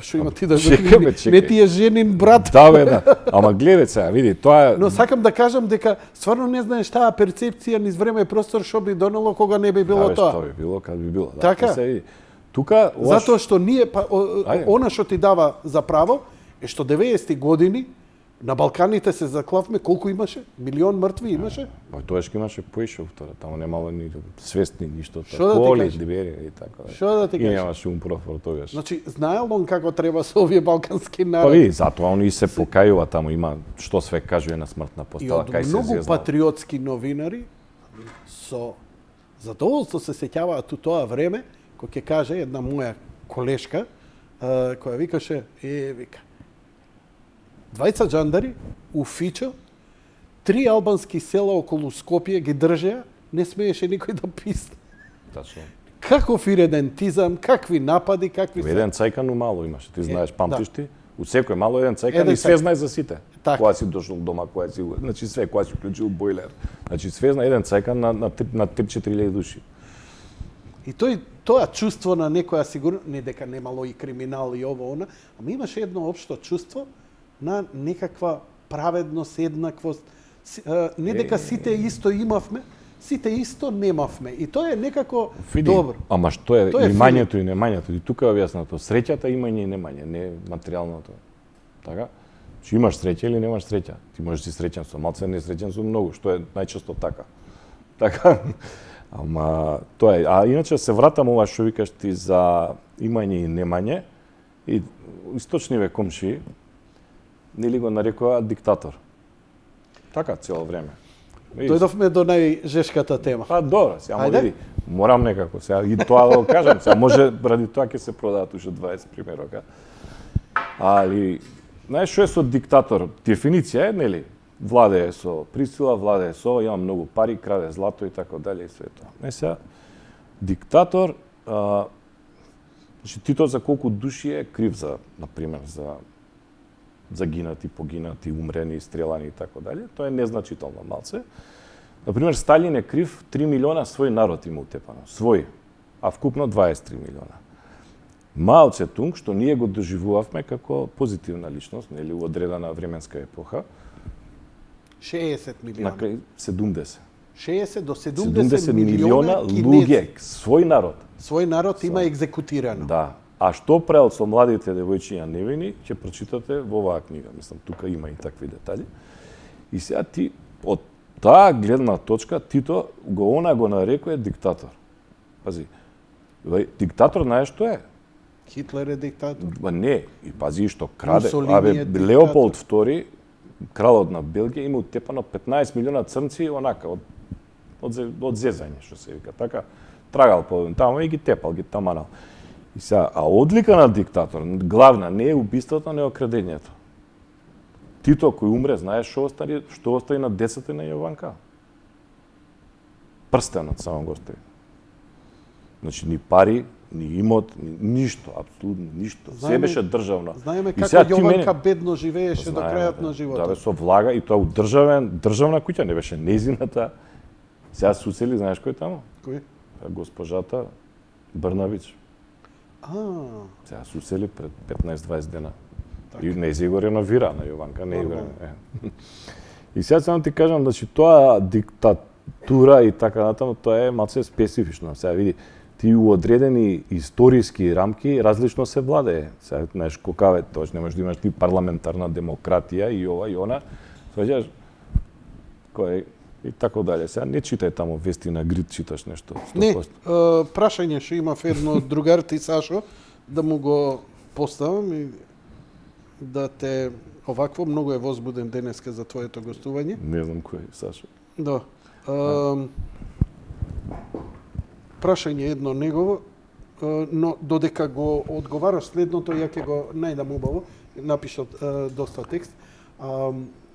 што има ти да Чекаме. не ти е женин брат. Да, бе, да. Ама гледај сега, види, тоа е... Но сакам да кажам дека стварно не знаеш таа перцепција низ време и простор што би донело кога не би било тоа. Што би било, кад би било. Да, Така. Тука, Затоа што ние, она што ти дава за право, е што 90-ти години на Балканите се заклавме, колку имаше? Милион мртви имаше? Тоешки имаше поише втора, тамо немало ни свестни ништо, Што да ти коли, кажеш? дибери и така. Што да ти И кажеш? немаше умпрофор тогаш. Значи, знаел он како треба со овие балкански Па народи? види, затоа они се покајува таму, има што све кажува на смртна И постава, од кај се многу зезнал. патриотски новинари со задоволство се сеќаваат у тоа време, кој ќе каже една моја колешка, која викаше, вика, 20 джандари у Фичо, 3 албански села околу Скопје ги држеа, не смееше никој да писне. Тачно. Каков иредентизам, какви напади, какви Еден цајкан у мало имаше, ти знаеш, да. памтиш ти? У секој мало еден цајкан Еден и све цајкан. знае за сите. Така. Кога си дошол дома, кога си, значи све, кога си уклучил бойлер. Значи све знае еден цајкан на 3-4 души. И тоа чувство на некоја сигурно, не дека немало и криминал и ово она, ама имаше едно општо чувство на некаква праведност, еднаквост, не дека сите исто имавме, сите исто немавме. И тоа е некако Види, добро. Ама што е Тоа е имањето и немањето? И тука е објаснато. Среќата имање и немање, не материјалното. Така? Че имаш среќа или немаш среќа. Ти можеш да си среќен со малце, не среќен со многу, што е најчесто така. Така? Ама тоа е. А иначе се вратам ова што викаш ти за имање и немање. И источниве комши нели го нарекоа диктатор. Така цело време. Дојдовме до најжешката тема. Па добро, сега Ајде. види, морам некако сега и тоа да го кажам, сега може ради тоа ќе се продаат уште 20 примерока. Али знаеш што е со диктатор? Дефиниција е, нели? Владее со присила, владее со, има многу пари, краде злато и така дали и све тоа. Не сега диктатор значи Тито за колку души е крив за, на пример, за загинати, погинати, умрени, стрелани и така дали, тоа е незначително малце. Например, Сталин е крив 3 милиона свој народ има утепано, свој, а вкупно 23 милиона. Мао Цетунг, што ние го доживувавме како позитивна личност, нели, у одредена временска епоха, 60 на милиона. крај 70. 60 до 70 милиона кинези. луѓе, свој народ. Свој народ има екзекутирано. Да. А што правел со младите девојчиња невини, ќе прочитате во оваа книга. Мислам, тука има и такви детали. И сега ти, од таа гледна точка, Тито го нарекува диктатор. Пази, диктатор знаеш што е? Хитлер е диктатор. Ба не, и пази што краде. Мусолини Абе, е диктатор. Леополд II, кралот на Белгија, има утепано 15 милиона црнци, онака, од зезање, што се вика. Така, трагал по таму и ги тепал, ги таманал. И сега, а одлика на диктатор, главна, не е убиството, не е окрадењето. Тито, кој умре, знаеш што остави на децата на Јованка? Прстенот само го остави. Значи, ни пари, ни имот, ни ништо, апсолутно ништо. Се беше државно. Знаеме И како сега ти Јованка бедно живееше до Знаеме, крајот на Да, животот. бе, со влага и тоа у државна куќа, не беше незината. Сега сусели, знаеш кој е таму? Кој? Госпожата Брнавич. Сега сусели пред 15-20 дена. Така. И не се го реновира на Јованка, не го И сега само ти кажам, значи тоа диктатура и така натаму, тоа е малце специфично. Сега види, ти у одредени историски рамки различно се владее. Сега, знаеш, кокаве, тоа не можеш да имаш ти парламентарна демократија и ова и она. Сваќаш, кој и така дале. Сега не читај таму вести на Грид, читаш нешто. 100%. Не, прашање што имав едно од другарите Сашо, да му го поставам и да те овакво многу е возбуден денеска за твоето гостување. Не знам кој е Сашо. Да. Прашање едно негово, но додека го одговараш следното, ја ќе го најдам убаво, напишал доста текст.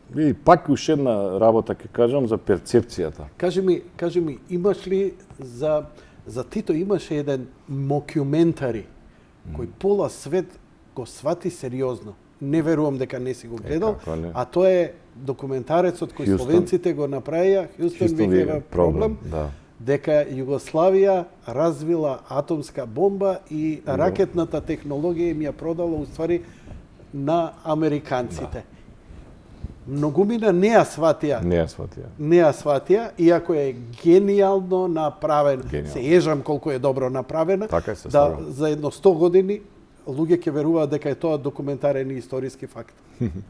Види, пак уште една работа ќе кажам за перцепцијата. Кажи ми, имаш ли за Тито имаше еден мокюментари кој пола свет го свати сериозно. не верувам дека не си го гледал, како не. а тоа е документарецот кој Хјустон. словенците го направија, Хјустон Хјустон we have a problem, да. дека Југославија развила атомска бомба и ракетната технологија им ја продала уствари на американците. Многумина не ја сватија. Не ја сватија, иако е генијално направен. Се ежам колку е добро направена. Така се да за едно 100 години луѓе ќе веруваат дека е тоа документарен и историски факт.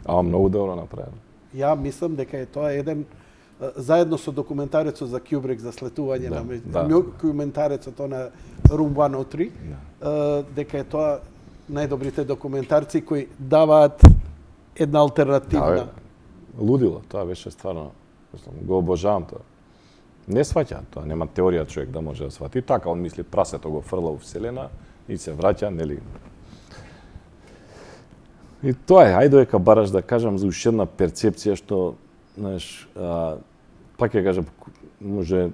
А многу добро направено. Ја мислам дека е тоа еден заедно со документарецот за Кјубрик за слетување на документарецот на Room 103, дека е тоа најдобрите документарци кои даваат една алтернативна. Лудило, тоа беше стварно, го обожавам тоа. Не сваќа тоа, нема теорија човек да може да свати. Така он мисли прасето го фрла у вселена и се враќа, нели? И тоа е, ајде дека бараш да кажам за уште една перцепција што, знаеш, пак ќе кажам, може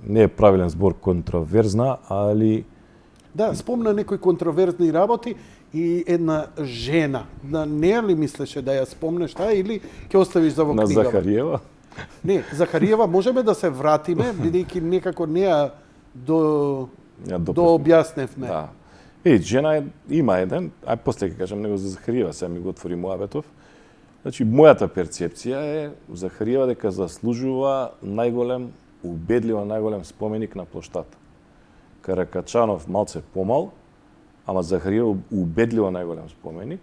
не е правилен збор контроверзна, али да, спомна некои контроверзни работи и една жена. Не ли мислеше да ја спомнеш таа или ќе оставиш за во книгава? На Захариева? Не, Захариева можеме да се вратиме, бидејќи некако не ја до објасневме. Да. Жена има еден, после ќе кажам него за Захариева, сега ми го отвори муабетов. Значи, мојата перцепција е Захариева дека заслужува најголем, убедливо најголем споменик на плоштата. Каракачанов малце помал, ама Захариева убедливо најголем споменик.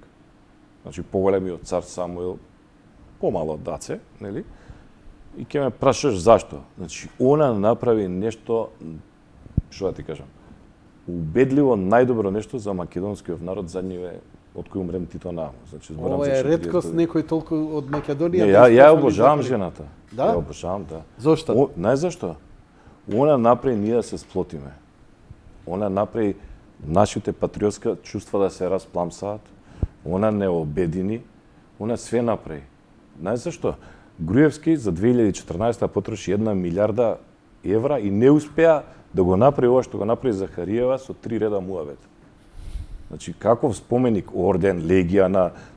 Значи, поголем и од цар Самуил, помало од Даце, нели? И ќе ме прашаш зашто. Значи, она направи нешто, што да ти кажам, убедливо најдобро нешто за македонскиот народ задниве од кој умрем Тито Намо. Значи, ова е реткост некој толку од Македонија. Не, ја обожавам жената. Да? Ја обожавам, да. Зошто? Знаеш зашто? Она направи ние да се сплотиме. Она направи нашите патриотска чувства да се распламсаат. Она не обедини. Она све направи. Знаеш зашто? Груевски за 2014 потроши 1 милиарда евра и не успеа да го направи ова што го направи Захариева со 3 реда муавет. Значи, каков споменик, орден, легија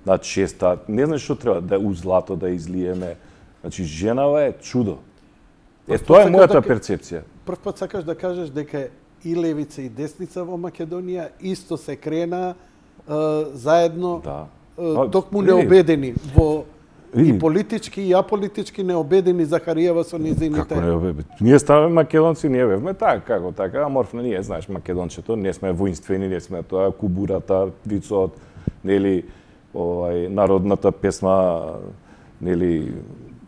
на честа, не знаеш што треба, да у злато да излиеме. Значи, женава е чудо. Тоа е мојата перцепција. Прв пат сакаш да кажеш дека и левица и десница во Македонија исто се крена заедно, токму необедени во и политички и аполитички необедени Захариева со низините. Како необедени? Ние ставаме македонци, ние бевме така, како така, аморфно ние, знаеш, македончето, не сме воинствени, не сме тоа кубурата, вицот, нели, народната песма, нели,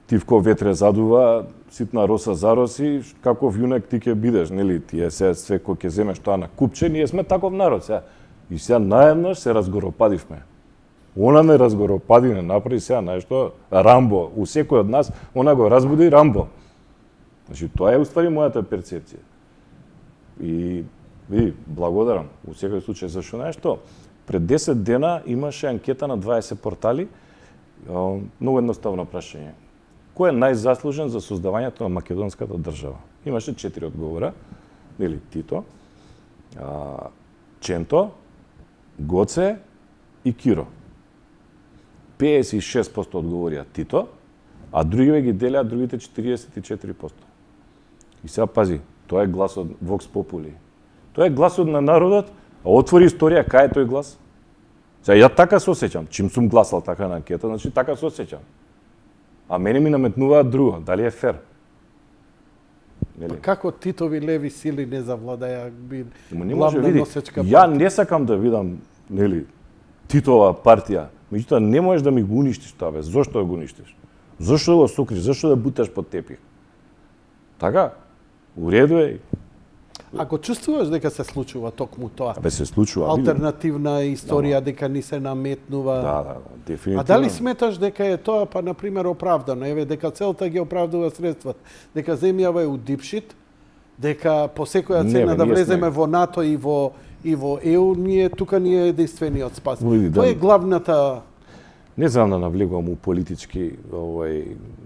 Тивко ветре задува, ситна роса зароси, каков јунак ти ќе бидеш, нели, тие се све кој ќе земеш тоа на купче, ние сме таков народ сега. И сега наеднаш се разгоропадивме. Она не разгоропади, не направи сега нешто Рамбо. У секој од нас, она го разбуди Рамбо. Значи, тоа е уствари мојата перцепција. И, види, благодарам. У секој случај, зашто нешто? Пред 10 дена имаше анкета на 20 портали, многу едноставно прашање. Кој е најзаслужен за создавањето на македонската држава? Имаше 4 одговора, нели, Тито, Ченто, Гоце и Киро. 56% одговорија Тито, а другиве ги делеа другите 44%. И сега пази, тоа е гласот Vox Populi. Тоа е гласот на народот, а отвори историја, кај е тој глас? Сега ја така се осеќам, чим сум гласал така на анкета, значи така се осеќам. А мене ми наметнуваат друго, дали е фер? Па како Титови леви сили не завладаја би главна носечка партија? Ја не сакам да видам, нели, Титова партија. Меѓутоа не можеш да ми го уништиш тоа, бе. Зошто да го уништиш? Зошто да го сокриш? Зошто да буташ под тепих? Така? У реду е. Ако чувствуваш дека се случува токму тоа? Бе се случува. Алтернативна историја дека ни се наметнува. Да, дефинитивно. А дали сметаш дека е тоа па на пример оправдано? Еве дека целта ги оправдува средствата, дека земјава е у дипшит, дека по секоја цена да влеземе во НАТО и во ЕУ, тука ни е единствениот спас. Тоа е главната. Не знам да навлегувам у политички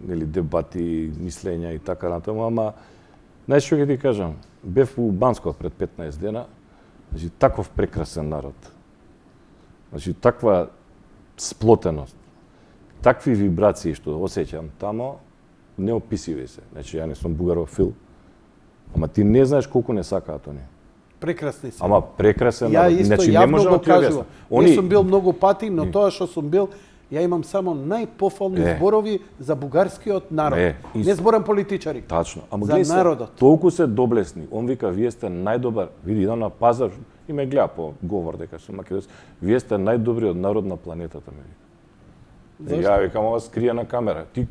нели дебати, мислења и така натаму, ама знаеш што ќе ти кажам? Бев у Банско пред 15 дена, значи таков прекрасен народ. Значи таква сплотеност. Такви вибрации што осеќам тамо, неописиви се. Значи, ја не сум бугарофил, ама ти не знаеш колку не сакаат они. Прекрасни се. Ама прекрасен Ја народ. исто Значи, не јавно можам го да ти објаснам. кажувам. Не сум бил многу пати, но тоа што сум бил, ја имам само најпофални зборови за бугарскиот народ. Не зборам политичари. Тачно. Ама за гледај народот. Толку се доблесни. Он вика, вие сте најдобар. Види, идам на пазар и ме гледа по говор дека сум македонски. Вие сте најдобриот народ на планетата, ме вика. Ја викам, ова скрија на камера. Ти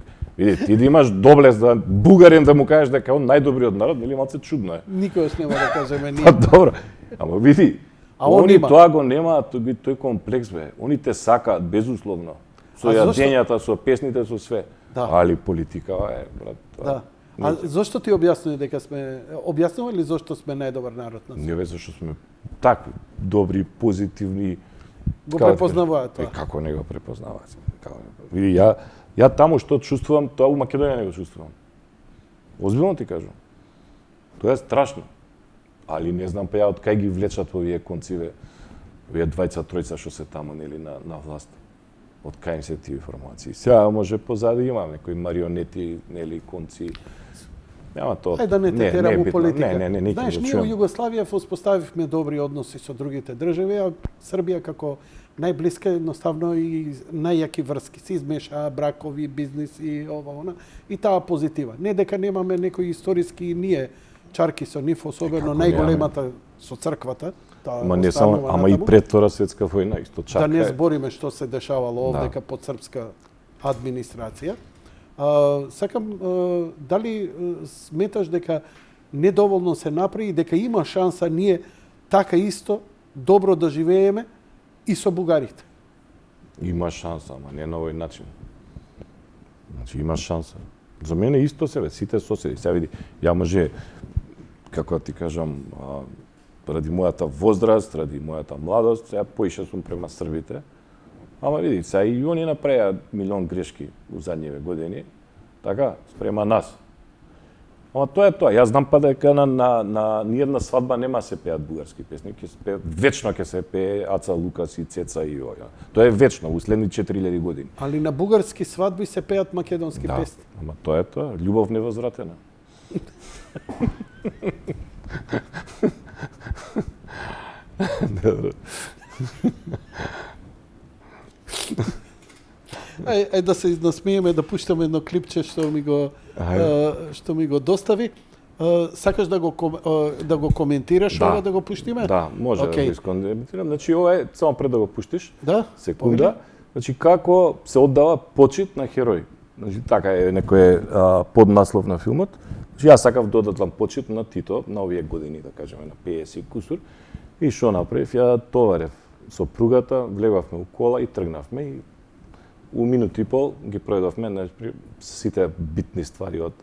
да имаш доблест да бугарин да му кажеш дека он најдобриот народ, нели малце чудно е. Никогаш нема да кажеме ние. Па добро. Ама види, он они има. тоа го немаат, тој комплекс бе. Они те сакаат безусловно. Со јадењата, со песните, со све. Да. Али политика е, брат. Да. А зошто ти објаснува дека сме објаснува ли зошто сме најдобар народ на свет? Не зашто сме такви добри, позитивни. Го препознаваат тоа. Како не го препознаваат? Види, ја таму што чувствувам, тоа у Македонија не го чувствувам. Озбилно ти кажувам. Тоа е страшно. Али не знам па ја од кај ги влечат овие конциве, овие двајца, тројца што се таму нели на власт. Од кај им се тие информации. Сега може позади има некои марионети, нели конци. Нема тоа. Ајде да не те терам у политика. Не, знаеш, ние у Југославија воспоставивме добри односи со другите држави, а Србија како најблиска едноставно и најјаки врски. Се измеша бракови, бизнис и ова, она. И таа позитива. Не дека немаме некои историски и ние чарки со нив, особено најголемата со црквата. Ама не само, ама и пред Втора светска војна исто чака. Да не збориме што се дешавало овдека под српска администрација. Сакам, дали сметаш дека недоволно се направи и дека има шанса ние така исто добро да живееме и со бугарите? Има шанса, ама не на овој начин. Значи има шанса. За мене исто се, сите соседи. Сега види, ја може, како да ти кажам, ради мојата возраст, ради мојата младост, сега поише сум према србите. Ама види, сега и они направија милион грешки у задниве години, така, спрема нас. Ама тоа е тоа. Јас знам па дека на ниедна свадба нема се пеат бугарски песни, вечно ќе се пее Аца Лукас и Цеца и ова. Тоа е вечно, у следни 4000 години. Али на бугарски свадби се пеат македонски песни. Ама тоа е тоа, љубов невозвратена. Ај да се изнасмееме, да пуштаме едно клипче што ми го достави. Сакаш да го коментираш ова, да го пуштиме? Да, може да го искоментирам. Значи ова е само пред да го пуштиш. Да? Секунда. Значи како се оддава почит на херој. Значи така е некој поднаслов на филмот. Значи јас сакав да одадам почит на Тито на овие години, да кажеме на 50 кусур. И што направив? Ја товарев со пругата, влегавме у кола и тргнавме и у минут и пол ги проедовме сите битни ствари од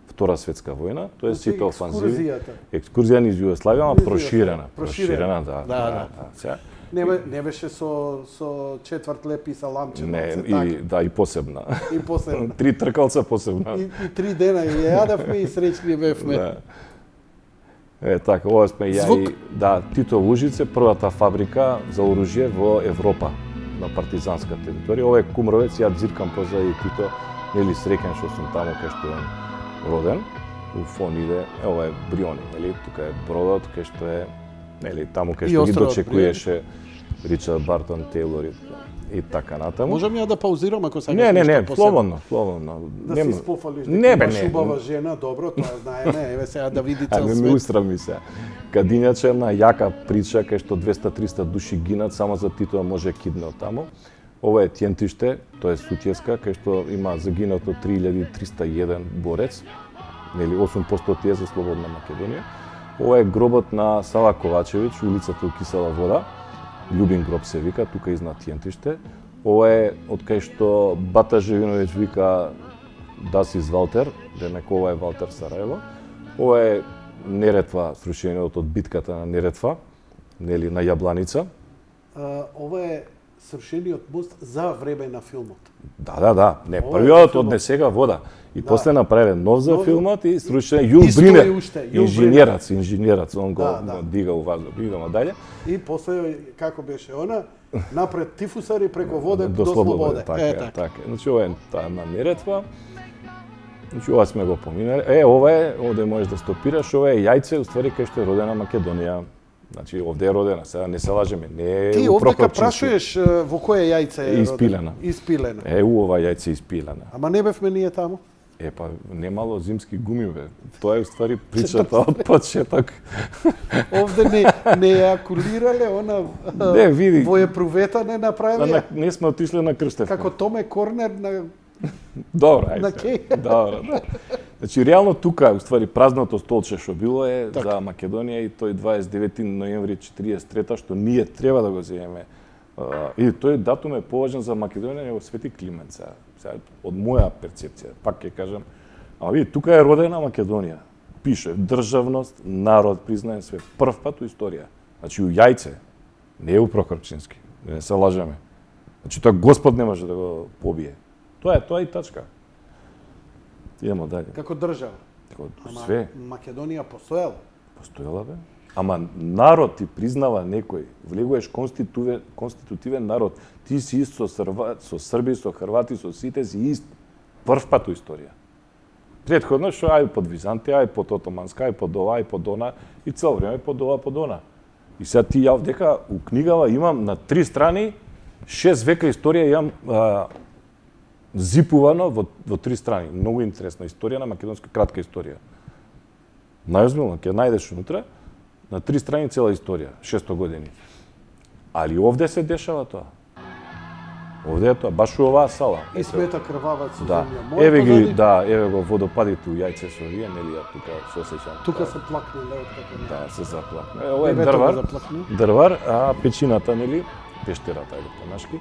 Втора светска војна, тоа е сите офанзиви. Екскурзија низ Југославија, ама проширена, да. Не беше со четврт леп и саламче. И посебна. И посебна. 3 тркалца посебна. И 3 дена ја јадавме и среќни бевме. Така, ова сме ја и Тито Лужице, првата фабрика за оружје во Европа на партизанска територија. Ова е Кумровец, ја дзиркам позади Тито, нели среќен што сум таму кај што е роден. У фон иде, ова е Бриони, нели, тука е бродот кај што е, нели, таму кај што ги дочекуваше Ричард Бартон Тейлор и така натаму. Можам ја да паузирам ако сакаш? Не, слободно. Да се испофалиш дека имаш убава жена, добро, тоа знаеме, еве сега да види цел свет. Не устрами се. Кадињаче една јака прича кај што 200-300 души гинат само за Тито може киднал таму. Ова е Тјентиште, тоа е Сутјеска, кај што има загинато 3301 борец, нели 8% тие за слободна Македонија. Ова е гробот на Сава Ковачевиќ, улицата у Кисела вода. Љубин гроб се вика, тука изнад Тјентиште. Ова е од кај што Бата Живиновиќ вика Дас из Валтер, демек ова е Валтер Сараево. Ова е Неретва, срушениот од битката на Неретва, нели на Јабланица. Ова е срушениот мост за време на филмот. Да. Не, првиот однесега вода. И после направен нов за филмот и срушен Јул Бринер, инженерец, он го дига у воздух. Идемо дале. И после, како беше она, Напред тифусари, преку воде до до слободе. Така е, така. Значи ова е таа на Неретва. Значи ова сме го поминали. Овде можеш да стопираш, ова е јајце, уствари кај што е родена Македонија. Значи овде е родена, сега не се лажеме, не е Ти у овде Прокопчински. прашуваш во кое јајце е Испилена. Испилена. Ова јајце е испилена. Ама не бевме ние таму. Па немало зимски гуми, бе. Тоа е уствари причата од почеток. Овде не еакулирале, она Не, види. во епрувета не направија. Не сме отишле на Крстевка. Како Томе Корнер на Добро, ајде. на Кеј. Добро, да. Значи, реално тука, уствари, празното столче што било е Така. за Македонија и тој 29 ноември 43 што ние треба да го земеме. И тој датум е поважен за Македонија него Свети Климент сега. Од моја перцепција, пак ќе кажам, види, тука е родена Македонија. Пише државност, народ, признаен све. Прв пат у историја. Значи, у јајце, не е у Прокопчински, не се лажеме. Значи, тоа Господ не може да го побие. Тоа е и тачка. Идемо дале. како држава. Ама Све Македонија постоела. постоела, бе. Ама народ ти признава некој, влегуваш конститутивен народ, ти си ист со Срби, со Хрвати, со сите си ист. Прв пат у историја. Претходно што ај под Византија, ај под Отоманска, ај под ова, ај под она, и цело време под ова, под она. И сега ти јав дека у книгава имам на 3 страни 6 века историја имам зипувано во 3 страни. Многу интересна историја на македонска, кратка историја. Најозбилно ќе најдеш унутра на 3 страни цела историја, 600 години. Али овде се дешава тоа. Овде е тоа, баш у оваа сала. И смета крваваc со Да. земја. Еве позади, ги, да, еве го водопадите у јајце со вие, нели ја тука се осеќам. Тука се плакнале од како не. Да, се заплакна. Ова е Бебето дрвар. го заплакна. Дрвар, а печината, нели, пештерата или понашки,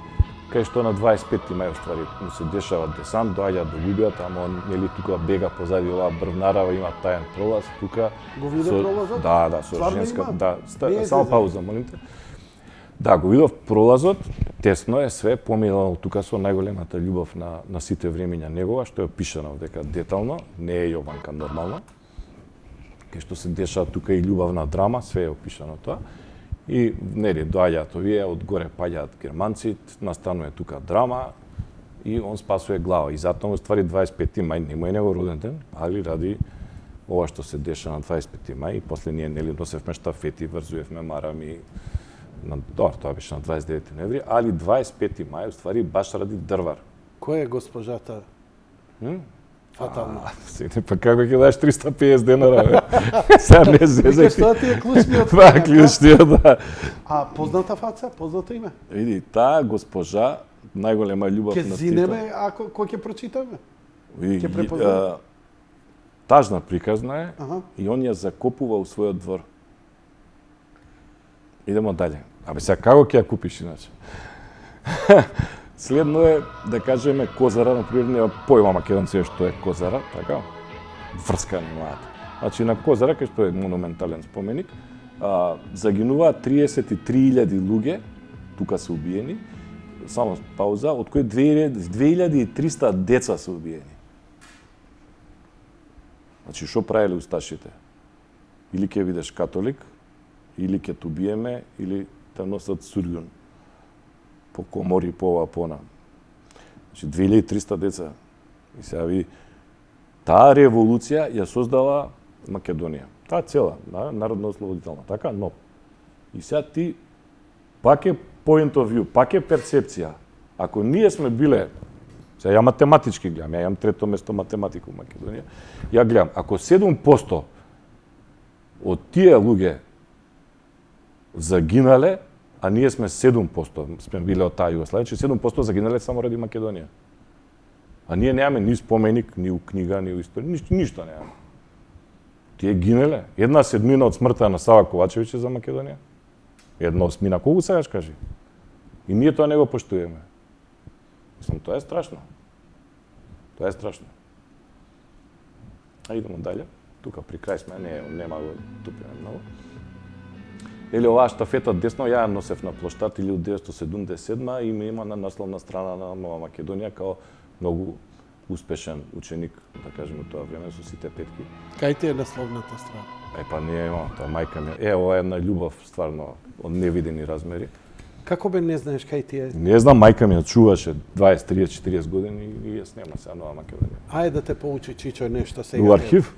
кај што на 25 мај уствари му се дешава десант, доаѓа до Луѓат, ама он нели тука бега позади оваа брвнарава, има таен пролаз тука. Го виде пролазот? Да, со Стварно женска, има? да, Не е само зезен. пауза, молим те. Да, го видов пролазот, тесно е све, поминало тука со најголемата љубов на сите времиња негова, што е опишано дека детално, не е Јованка нормално. Кај што се дешава тука и љубавна драма, све е опишано тоа. И нели доаѓаат овие, од горе паѓаат германци, настанува тука драма и он спасува глава. И затоа му ствари 25 мај, не му е него роден ден, али ради ова што се деша на 25 мај и после ние нели носевме штафети, врзувевме марами. Тоа беше на 29 ноември, али 25 мај уствари баш ради дрвар. Која е госпожата? Фатална. Па како ќе даш 350 денара, бе? Сега не зезај. Што ти е клучниот? Па, клучниот, да. А позната фаца, познато име? Види, таа госпожа, најголема љубов Ке на зинеме ако кој ќе прочитаме? Види, ќе препознаме? тажна приказна е Аха. и он ја закопува у својот двор. Идемо дале. Абе сега како ќе ја купиш иначе? Следно е да кажеме Козара, например, нема појма македонци што е Козара, така? Врска немаат. Значи на Козара, кај што е монументален споменик, загинуваат 33.000 луѓе, тука се убиени, само пауза, од кои 2300 деца се убиени. Значи, што правеле усташите? Или ќе бидеш католик, или ќе те убиеме, или те носат сургун по комори, по ова, по она. Значи, 2300 деца. И сега ви, таа револуција ја создава Македонија. Таа цела, народно-ослободителна, така, но. И сега ти, пак е point of view, пак е перцепција. Ако ние сме биле, сега ја математички гледам, ја имам трето место математика у Македонија, ја гледам, ако 7% од тие луѓе загинале, а ние сме 7%, сме биле од таа Југославија, че 7% загинале само ради Македонија. А ние немаме ни споменик, ни у книга, ни у историја, ништо немаме. Тие гинале. 1/7 од смртта на Сава Ковачевиќ е за Македонија. 1/8, колку сакаш кажи? И ние тоа не го поштуваме. Мислам, тоа е страшно. Тоа е страшно. А идемо дале. Тука при крај сме, нема го тупиме многу. Или оваа штафета десно, ја носев на плоштад 1977 и ме има на насловна страна на Нова Македонија као многу успешен ученик, да кажеме тоа време со сите петки. Кај ти е насловната страна? Па ние имаме тоа, мајка ми. Ова е една љубов стварно од невидени размери. Како бе не знаеш кај ти е? Не знам, мајка ми ја чуваше 20, 30, 40 години и ја снема сега Нова Македонија. Ајде да те поучи Чичо нешто сега. У архив?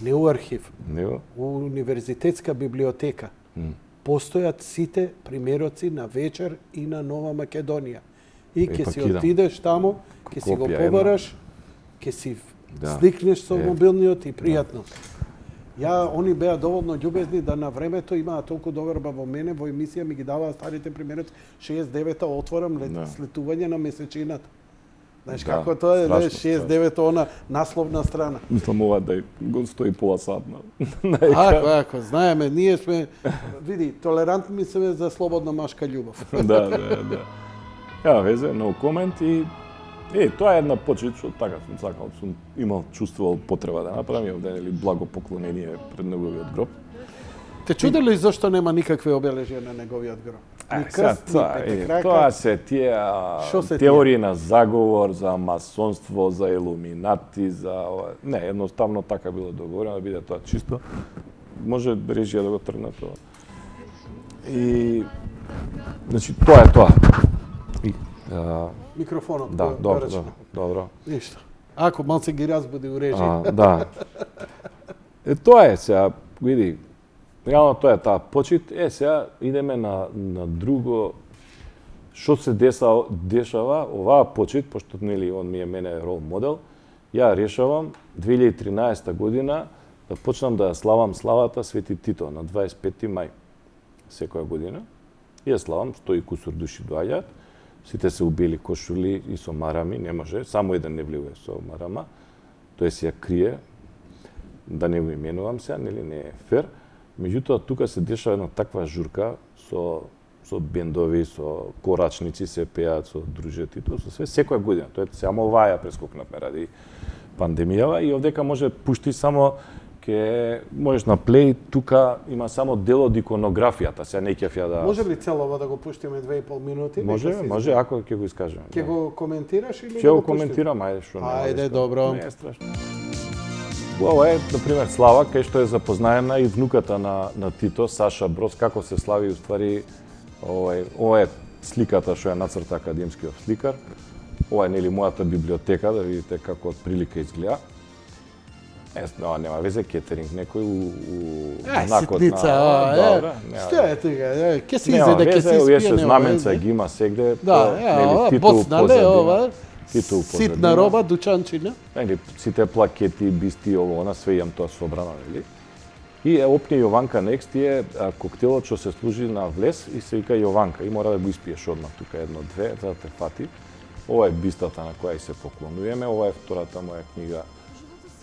Не у архив. Не. У универзитетска библиотека. Постојат сите примероци на вечер и на Нова Македонија. И ќе си отидеш таму, ќе си го побараш, ќе си сликнеш со мобилниот и пријатно. Они беа доволно љубезни да на времето имаа толку доверба во мене, во емисија ми ги даваа старите примероци. 69-та отворам слетување на месечината. Знаеш како тоа е, 69-та она насловна страна. Мислам ова да го стои пола сатна. Ако, знаеме, ние сме, види, толерантни сме за слободна машка љубов. Да. Ја везе, no comment и тоа е една почит што така сум сакал, сум имал чувствувал потреба да направам овде или благо поклонение пред неговиот гроб. Те чудели зошто нема никакви обележја на неговиот гроб? Тоа се тие теории на заговор, за масонство, за илуминати, за не, едноставно така било договорено да биде тоа чисто. Може режија да го тргне тоа. И значи тоа е тоа. Микрофонот. Да, добро. Ништо. Ако малце ги разбуди у режија. Да. Тоа е сега, види, реално тоа е таа почит. Сега идеме на друго. Што се дешава, оваа почит, пошто нели он ми е мене рол модел, ја решавам 2013 година да почнам да славам славата Свети Тито на 25 мај секоја година. И ја славам, 100 и кусур души доаѓаат. Сите се убели кошули и со марами, не може, само еден не влегува со марама. Тој си ја крие, да не го именувам сега, нели не е фер. Меѓутоа, тука се дешава една таква журка со бендови, со корачници се пеат, со дружети, со све, секоја година. Тоа е само оваа ја прескокнавме ради пандемијава и овдека може пушти само можеш на плей, тука има само дел од иконографијата, сега не ќе ја да... Може ли целово да го пуштиме 2,5 минути? Може, ако ќе го искажеме. Ќе го коментираш или ќе го коментирам, ајде што не. Ајде, добро. Не е страшно. Ова е, например, слава, кај што е запознаена и внуката на Тито, Саша Броз, како се слави, уствари, ова е сликата што ја нацрта академскиот сликар. Ова е, нели, мојата библиотека, да видите како од прилика изгледа. Нема везе, кетеринг, некој у знакот на... Добра, што е тука? Ке се изеде, ке се испие, нема знаменца ги има сегде. Да, боцнале, ова, ситна роба, дучанчина. Сите плакети, бисти, ово, све имам тоа собрано, нели? И опне Јованка Next е коктелот што се служи на влез и се вика Јованка и мора да го испиеш одмah тука едно-две, за да те фати. Ова е бистата на која се поклонуваме, ова е втората моја книга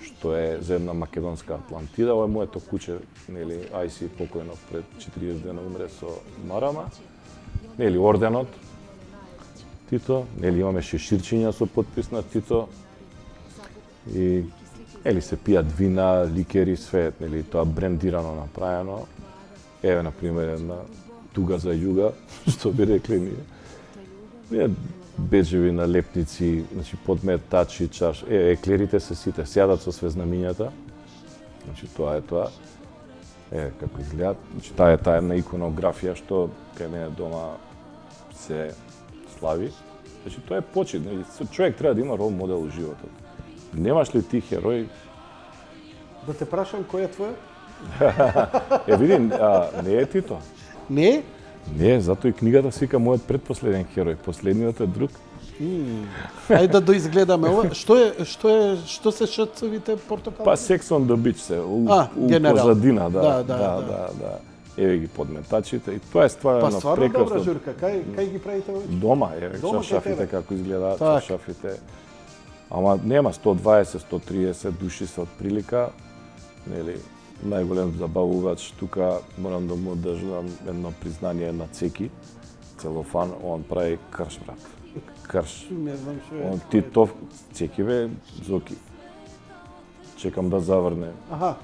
што е за една македонска Атлантида. Ова е моето куче, нели, Ајси покојно пред 40 дена умре со марама. Нели, орденот Тито, нели, имаме шеширчиња со потпис на Тито. И нели се пијат вина, ликери, све, нели, тоа брендирано направено. Еве, на пример, една туга за југа, што би рекле ние. Беџеви налепници, значи подметачи, чаш. Еклерите се сите сјадат со свезнамињата. Значи тоа е тоа. Како изгледа. Значи таа е една иконографија што кај мене дома се слави. Значи тоа е почит, човек треба да има рол модел во животот. Немаш ли ти херој? Да те прашам кој е твојот? Види, не е Тито. Не? Не, затоа и книгата се вика мојот предпоследен херој, последниот е друг. Ајде да доизгледаме ова. Што се шцовите портокали? Па Sex on the Beach се, у позадина, да. Еве ги подметачите и тоа е стварно прекрасно. Па стварно добра журка, кај ги правите овој? Дома, еве чаршафите како изгледаат, чаршафите. Ама нема 120, 130 души се од прилика, нели, најголем забавувач тука, морам да му одржам едно признание на Цеки, целофан, он прави крш, брат. Крш. Не знам што е. Он Титов, Цеки бе, Зоки. Чекам да заврне. Аха.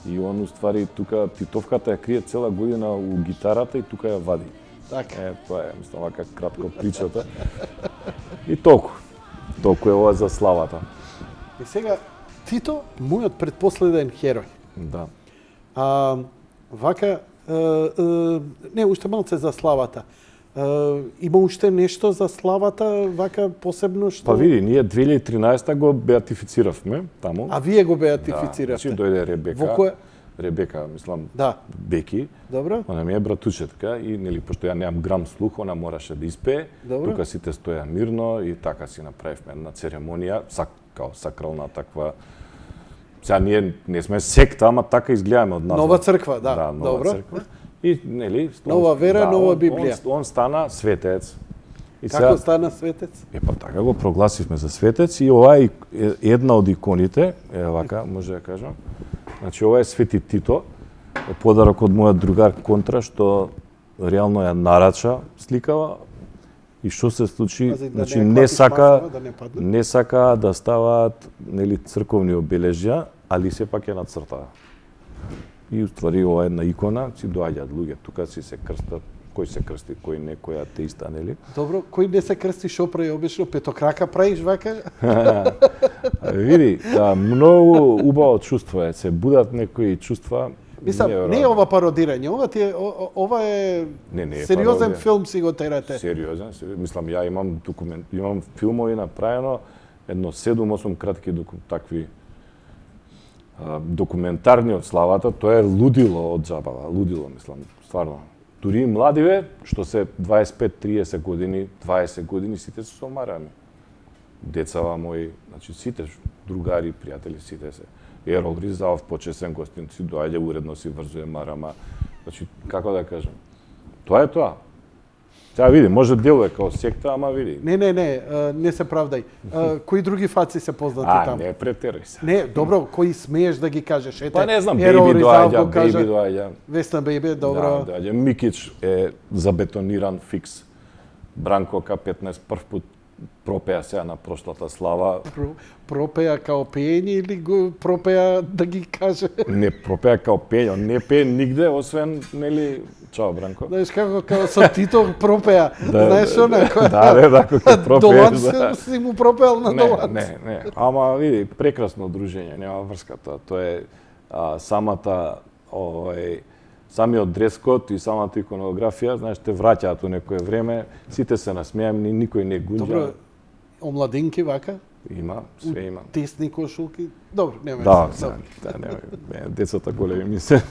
И он уствари тука Титовката ја крие цела година у гитарата и тука ја вади. Така. Тоа е, мислам, вака кратко причата. И толку. Толку е ова за славата. И сега, Тито, мојот предпоследен херој. Да. Вака, не, уште малце за славата. Има уште нешто за славата, вака посебно што... Па види, ние 2013 го беатифициравме таму. А вие го Да, беатифициравте? значи дојде Ребека. Во кое? Ребека, мислам, Да. Беки. Добро. Она ми е братучетка и нели пошто ја немам грам слух, она мораше да испее. Добро. Тука сите стоја мирно и така си направивме една церемонија, као сакрална таква. Сега ние не сме секта, ама така изгледаме од нас. Нова црква, да. Да, нова Добро. црква. И нели, Нова вера, нова Библија. Он стана светец. И Како стана светец? Па така го прогласивме за светец и ова е една од иконите, вака може да кажам. Значи ова е Свети Тито, подарок од мојот другар Контра што реално ја нарача сликава и што се случи, Пази, да значи не не клапиш сака масава, да не падне. не сака да ставаат нели црковни обележја, али сепак ја нацртаа. И уствари ова една икона, си доаѓаат луѓе тука си се крстат, кој се крсти, кој не, кој атеиста, нели? Добро, кој не се крсти, шо прави обично? Петокрака правиш вака? Види, многу убаво чувство е, се будат некои чувства. Мислам, не е ова пародирање, ова е Не е сериозен пародија. филм си го терате. Сериозен, мислам, ја имам филмови направено, едно 7-8 кратки такви документарни од славата, тоа е лудило од забава, лудило, мислам, стварно. Дури и младиве, што се 25-30 години, 20 години, сите се сомарани. Децава мои, значи сите другари, пријатели, сите се. Ерол Ризаов, почесен гостин, си доаѓа уредно, си врзуе марама. Значи, како да кажам, тоа е тоа. Сега види, може делува као секта, ама види. Не се правдај. Кои други фаци се познати таму? Не претерај се. Не, добро, кои смееш да ги кажеш? Ете, Па не знам, Ерол Бејби Ризаов доаѓа, го кажа. Бејби доаѓа. Весна Бејби, добро. Да, доаѓа. Микич е забетониран фикс. Бранко К15 прв пат пропеа сега на прошлата слава. Пропеа као пеење или го пропеа да ги каже? Не пропеа као пење, он не пее нигде, освен, нели, чао Бранко. Знаеш како као со Тито пропеа, Да, знаеш онако? да, кога пропее. Долан си му пропеал на Долан. Не. Ама види, прекрасно дружење, нема врска тоа. Тоа е самата самиот дрескот и самата иконографија, знаеш, те враќаат у некое време, сите се насмејамни, никој не гунџа. Добро, омладинки вака? Има, све има. Тесни кошулки? Добро, нема. Да, добро. не, децата големи ми се.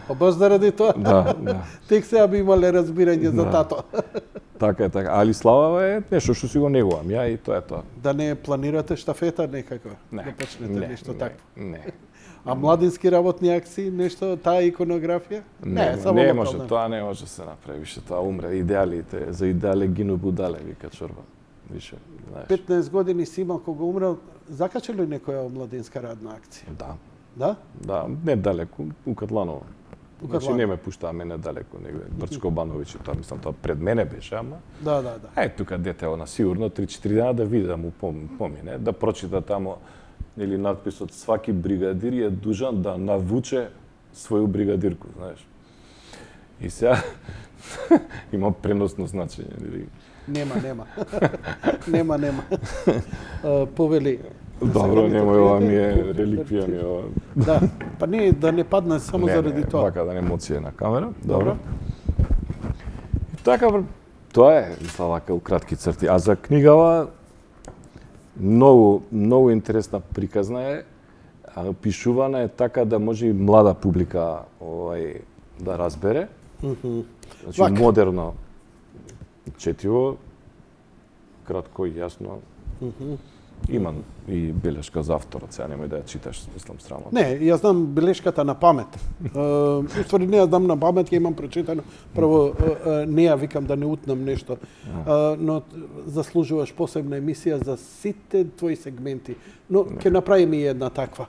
Па баш заради тоа? Да. Тек сега би имале разбирање за тато. Така. Али слава е нешто што си го негувам ја и тоа е тоа. Да не планирате штафета некако? Не. Да почнете нешто такво? Не. А младински работни акции, нешто, таа иконографија? Само не локална. може, тоа не може да се направи, више тоа умре. Идеалите, за идеале гину будале, вика Чорба. Више, знаеш. 15 години си имал кога умрел, закача ли некоја младинска радна акција? Да, Да? не далеко, у Катланово. У Значи Катланово. не ме пуштаа мене далеко негде. Брчко Бановиќ, тоа мислам, тоа пред мене беше, ама Да. тука дете она сигурно 3-4 дена да види да му помине, да прочита тамо или надписот сваки бригадир е дужан да навуче своју бригадирку, знаеш. И сега има преносно значење, нели? Нема. Нема. Повели. Добро, немој, ова ми е реликвија ми ова. Да, па не, да не падне само заради тоа. Вака да не емоција на камера. Добро. И така, тоа е, мисла, вака у кратки црти. А за книгава, многу интересна приказна е, пишувана е така да може и млада публика да разбере. Значи, Вака. модерно четиво, кратко и јасно. Има и белешка за авторот, сега немој да ја читаш, мислам, срамотно. Не, јас знам белешката на памет. Уствари не ја знам на памет, ја имам прочитано. Прво, не ја викам да не утнам нешто, но заслужуваш посебна емисија за сите твои сегменти. Но ќе направиме и една таква.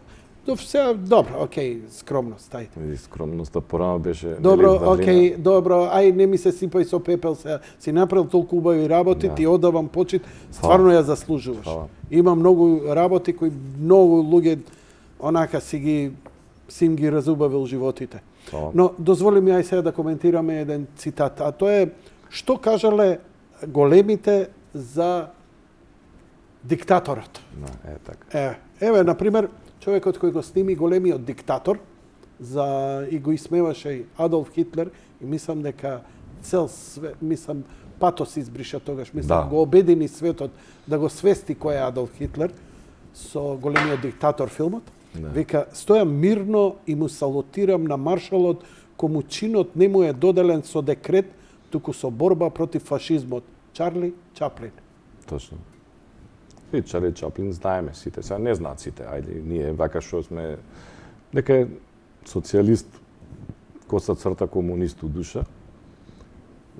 Сега, добро, окей, скромност, ајде. Види, скромноста порано беше... Добро, окей, добро, ај не ми се сипај со пепел сега. Си направил толку убави работи, ти одавам почит, стварно ја заслужуваш. Фала. Има многу работи кои многу луѓе онака си им ги разубавил животите. Фала. Но дозволи ми ај сега да коментираме еден цитат, а тоа е што кажале големите за диктаторот. Е, така. Еве, например, човекот кој го сними големиот диктатор и го исмеваше и Адолф Хитлер и мислам дека цел све, мислам, патос избриша тогаш, мислам, Да. го обедини светот да го свести кој е Адолф Хитлер со големиот диктатор филмот. Да. Вика, стојам мирно и му салутирам на маршалот, кому чинот не му е доделен со декрет, туку со борба против фашизмот. Чарли Чаплин. Точно. И Чарли Чаплин знаеме сите, сега не знаат сите, ајде, ние вака што сме, дека е социјалист, коса црта комунист у душа,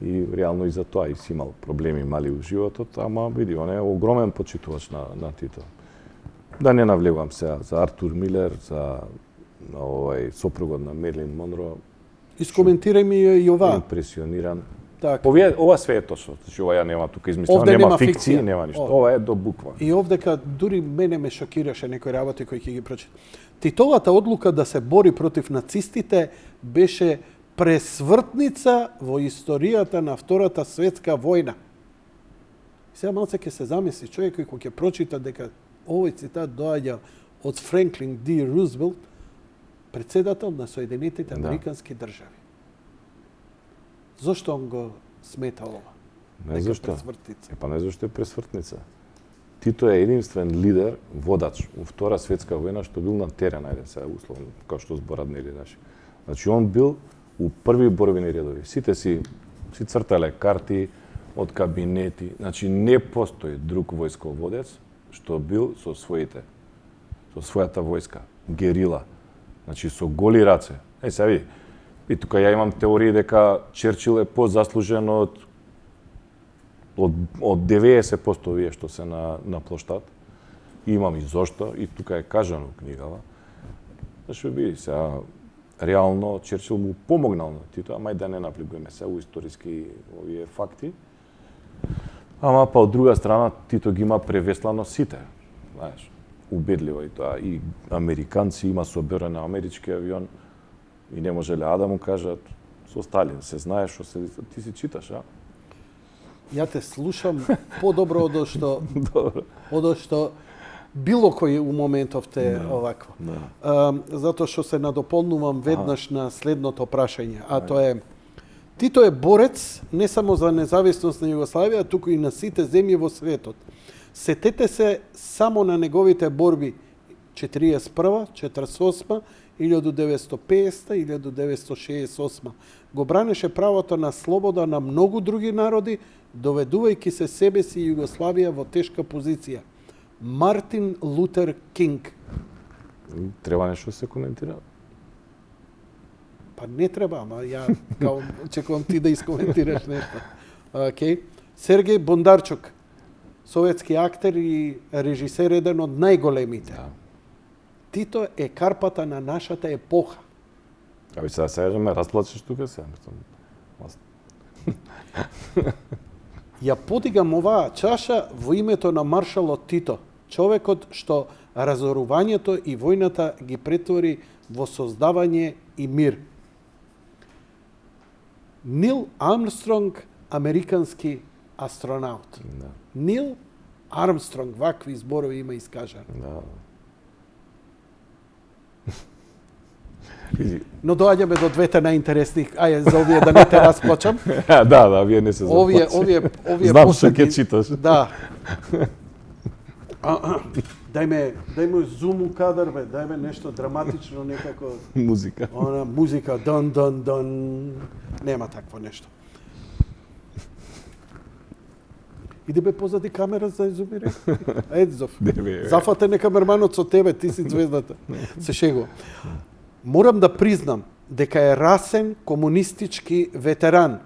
и реално и за тоа и си имал проблеми мали у животот, ама види, он е огромен почитувач на Тито. Да не навлегувам сега за Артур Милер, за сопругот на Мерлин Монро, Искоментирај ми и ова. импресиониран. Така. Ова све е точно, значи ова ја нема тука измислено, Овде нема нема фикција, фикција. нема ништо. О. Ова е до буква. И овдека дури мене ме шокираше некои работи кои ќе ги прочитам. Титовата одлука да се бори против нацистите беше пресвртница во историјата на Втората светска војна. Сега малце ќе се замисли човек кој ќе прочита дека овој цитат доаѓа од Франклин Д. Рузвелт, председател на Соединетите Да. Американски држави. Зошто он го смета ова? Не Дека зашто. пресвртница. Па не зашто е пресвртница. Тито е единствен лидер, водач во Втора светска војна што бил на терен, ајде сега условно, како што зборат нели наши. Значи он бил у први борбени редови. Сите си цртале карти од кабинети. Значи не постои друг војсководец што бил со своите, со својата војска, герила. Значи со голи раце. Сега види, и тука ја имам теории дека Черчил е позаслужен од 90% овие што се на плоштад. И имам и зошто, и тука е кажано у книгава. Зашто види, сега реално Черчил му помогнал на Тито, ама и да не навлегуваме се у историски овие факти. Ама па од друга страна Тито ги има превеслано сите. Знаеш, убедливо и тоа. И американци има соберен на амерички авион и не можеле да му кажат со Сталин, се знаеш што се ти си читаш, а? Ја те слушам подобро од што Добро. од што било кој у моментов те овакво. Затоа што се надополнувам веднаш на следното прашање, а тоа е Тито е борец не само за независност на Југославија, туку и на сите земји во светот. Сетете се само на неговите борби 41, 48, 1950, 1968. Го бранеше правото на слобода на многу други народи, доведувајќи се себе си и Југославија во тешка позиција. Мартин Лутер Кинг. Треба нешто да се коментира? Па не треба, ама ја као очекувам ти да искоментираш нешто. Океј. Сергеј Бондарчук, советски актер и режисер, еден од најголемите. Да. Тито е карпата на нашата епоха. Аби сега ме расплачеш тука сега. Ја подигам оваа чаша во името на маршалот Тито, човекот што разорувањето и војната ги претвори во создавање и мир. Нил Армстронг, американски астронаут. Да. Нил Армстронг, вакви зборови има искажани. Да. Но доаѓаме до двете најинтересни, ајде за овие да не те расплачам. Да, вие не се заплачи. Овие Знам што ќе читаш. Да. Дај зум у кадар, бе, дај ме нешто драматично, некако Музика. она музика дан дан дан. Нема такво нешто. Иде бе позади камера за изумире. Едзов. Зафате не камерманот со тебе, ти си звездата. Се шегува. Морам да признам дека е расен комунистички ветеран,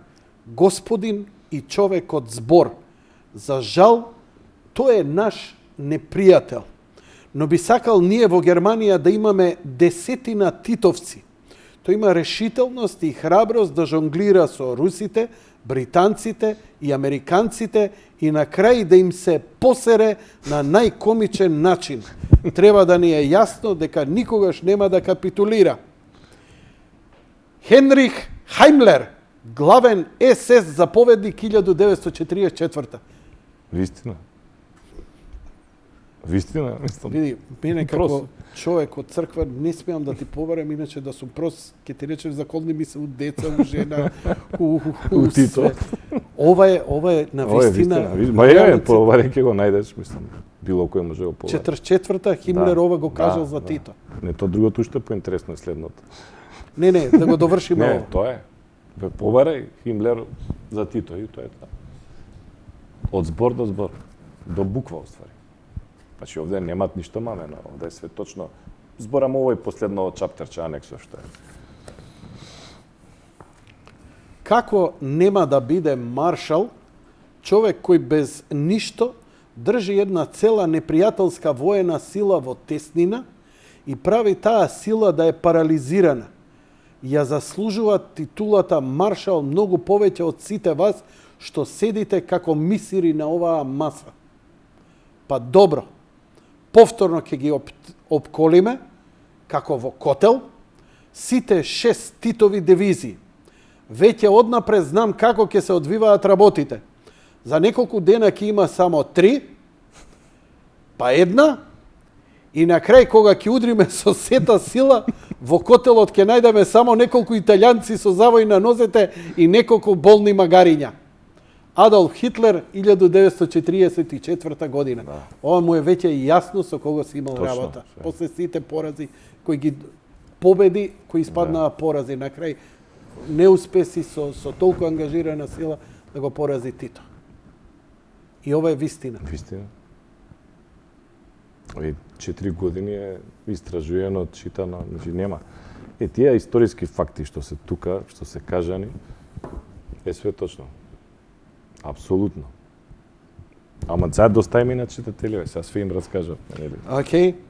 господин и човек од збор. За жал, тој е наш непријател. Но би сакал ние во Германија да имаме десетина титовци. Тој има решителност и храброст да жонглира со русите, британците и американците и на крај да им се посере на најкомичен начин. Треба да ни е јасно дека никогаш нема да капитулира. Хенрих Хајмлер, главен СС заповедник 1944. Вистина. Вистина, мислам. Види, мене како Прос. човек од црква не смеам да ти поверам, иначе да сум прос, ќе ти речем заколни ми се у деца, у жена, У Тито. све. Ова е Ова е навистина. Ма е, по ова ќе го најдеш, мислам. Било кој може го повери. 44-та Химлер Да, ова го кажал да, за да. Тито. Не, то другото уште поинтересно е следното. Не, да го довршиме Не, ова. тоа е. Ве побарај Химлер за Тито и тоа е тоа. Од збор до збор. До буква, уствари. Значи, овде немат ништо мамено. Овде е све точно. Зборам овој последно чаптерче, анексо што е. Како нема да биде маршал, човек кој без ништо држи една цела непријателска воена сила во теснина и прави таа сила да е парализирана. Ја заслужува титулата маршал многу повеќе од сите вас што седите како мисири на оваа маса. Па добро, повторно ќе ги обколиме, како во котел, сите 6 Титови дивизии. Веќе однапред знам како ќе се одвиваат работите. За неколку дена ќе има само 3, па една, и на крај кога ќе удриме со сета сила, во котелот ќе најдеме само неколку италијанци со завој на нозете и неколку болни магариња. Адолф Хитлер, 1944 година. Да. Ова му е веќе јасно со кого си имал Точно, работа. се. После сите порази кои ги победи, кои испаднаа порази на крај, неуспеси со толку ангажирана сила да го порази Тито. И ова е вистина. Вистина. Ови 4 години е истражувано, читано, значи нема. Тие историски факти што се тука, што се кажани, е све точно. Апсолутно. Ама сега достави на читателиве, сега све им раскажав.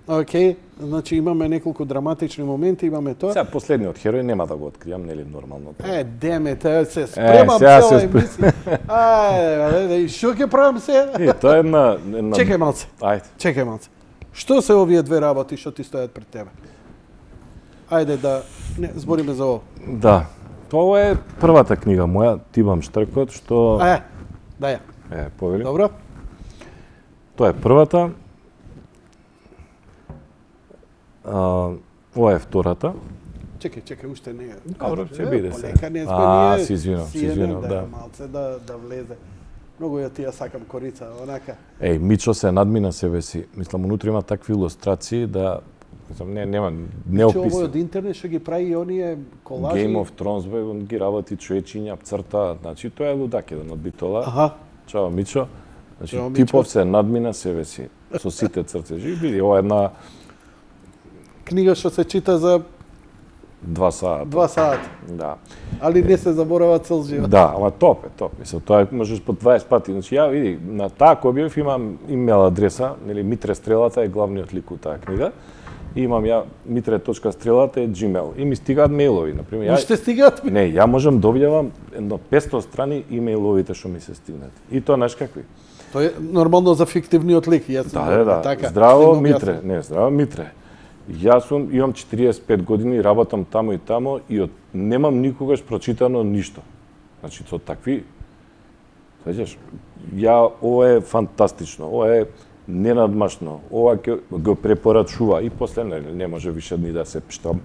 Океј. Значи имаме неколку драматични моменти, имаме тоа. Сега последниот херој нема да го откријам, нели нормално. Демете, се спремам сега цела се емисија. Ајде, што ќе правам сега? Тоа е една... Чекај малце. Ајде. Чекај малце. Што се овие две работи што ти стојат пред тебе? Ајде да не збориме за ово. Да. Тоа е првата книга моја, Тибам Штркот, што... Да ја. Повели. Добро. Тоа е првата. Ова е втората. Чекај, уште не е. Добро, ќе биде се. Полека не сме ние. Се извинувам, да. Малце да влезе. Многу ја ти ја сакам корица, онака. Мичо се надмина себе си. Мислам, унутри има такви илустрации да... Мислам, нема, не Овој описам. од интернет што ги прави и оние колажи. Game of Thrones, бе, он ги работи човечиња, црта, значи тоа е лудак еден од битола. Аха. Чао, Мичо. Значи, Чао, Мичо. типов се надмина себе си со сите цртежи. Види, ова е една Книга што се чита за 2 сата. 2 сати. Да. Али не се заборава цел живот. Да, ама топ. Мислам, тоа можеш по 20 пати. Значи, ја види, на таа кој имам имейл адреса, нели Митре Стрелата е главниот лик у таа книга. И имам ја mitre.strelata @gmail. И ми стигаат мејлови, на пример. Уште стигаат ми. Не, ја можам да објавам едно 500 страни имејловите што ми се стигнат. И тоа знаеш какви? Тоа е нормално за фиктивниот лик, јас Да. така. Здраво, стигнам Митре. јасно. Не, здраво, Митре. Јас имам 45 години, работам таму и таму и немам никогаш прочитано ништо. Значи, со такви... Свеќаш, ова е фантастично, ова е ненадмашно, ова ќе го препорачува и после не може више ни да се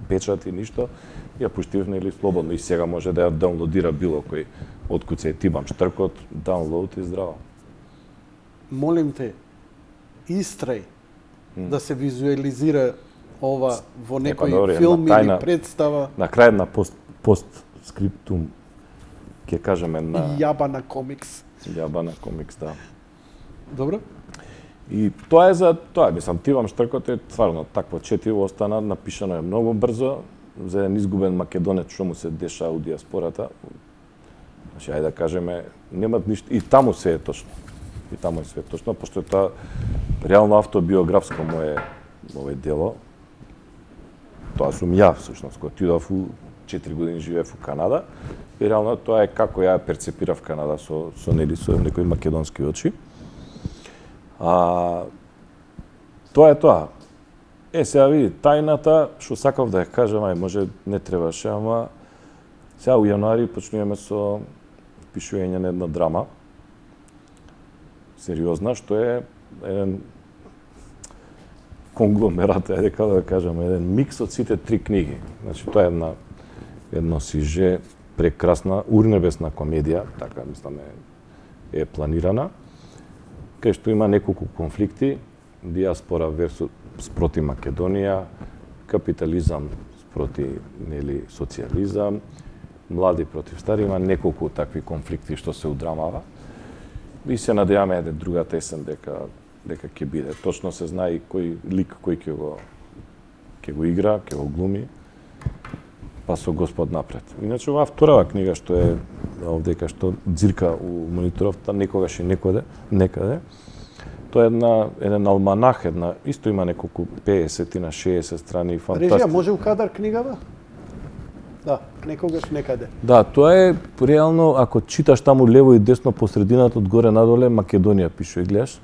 печати ништо, ја пуштив нели слободно и сега може да ја даунлодира било кој од куце Тибам Штркот, даунлоуд и здраво. Молим те, истрај да се визуализира ова во некој добре, филм една или тајна- представа На крај на постскриптум ќе кажеме на јаба на комикс. Јаба на комикс, да. Добро? И тоа е за тоа, мислам, Тибам Штркот е стварно такво четиво остана, напишано е многу брзо, за еден изгубен македонец што му се деша у диаспората. Значи, ајде да кажеме, немат ништо, и таму се е точно. И таму е све точно, пошто е тоа реално автобиографско мое дело. Тоа сум ја, всушност, кога отидов у 4 години живеев у Канада, и реално тоа е како ја перцепирав Канада со некои македонски очи. Тоа е тоа. Сега види, тајната, што сакав да ја кажам, може не требаше, ама сега у јануари почнуваме со пишување на една драма, сериозна, што е еден конгломерат, како да кажам, еден микс од сите три книги. Значи тоа е едно сиже прекрасна, урнебесна комедија, така мислам е планирана, кај што има неколку конфликти, диаспора версус спроти Македонија, капитализам спроти социјализам, млади против стари, има неколку такви конфликти што се удрамава. И се надеваме другата есен дека ќе биде. Точно се знае кој лик кој ќе го игра, ќе го глуми, па со Господ напред. Иначе оваа вторава книга што е овдека што дзирка у мониторовта некогаш и некаде, тоа е еден алманах, исто има неколку 50 на 60 страни, фантастично. Режија, може у кадар книгава? Да, некогаш некаде. Да, тоа е реално, ако читаш таму лево и десно по средината, од горе надоле, Македонија пише и гледаш.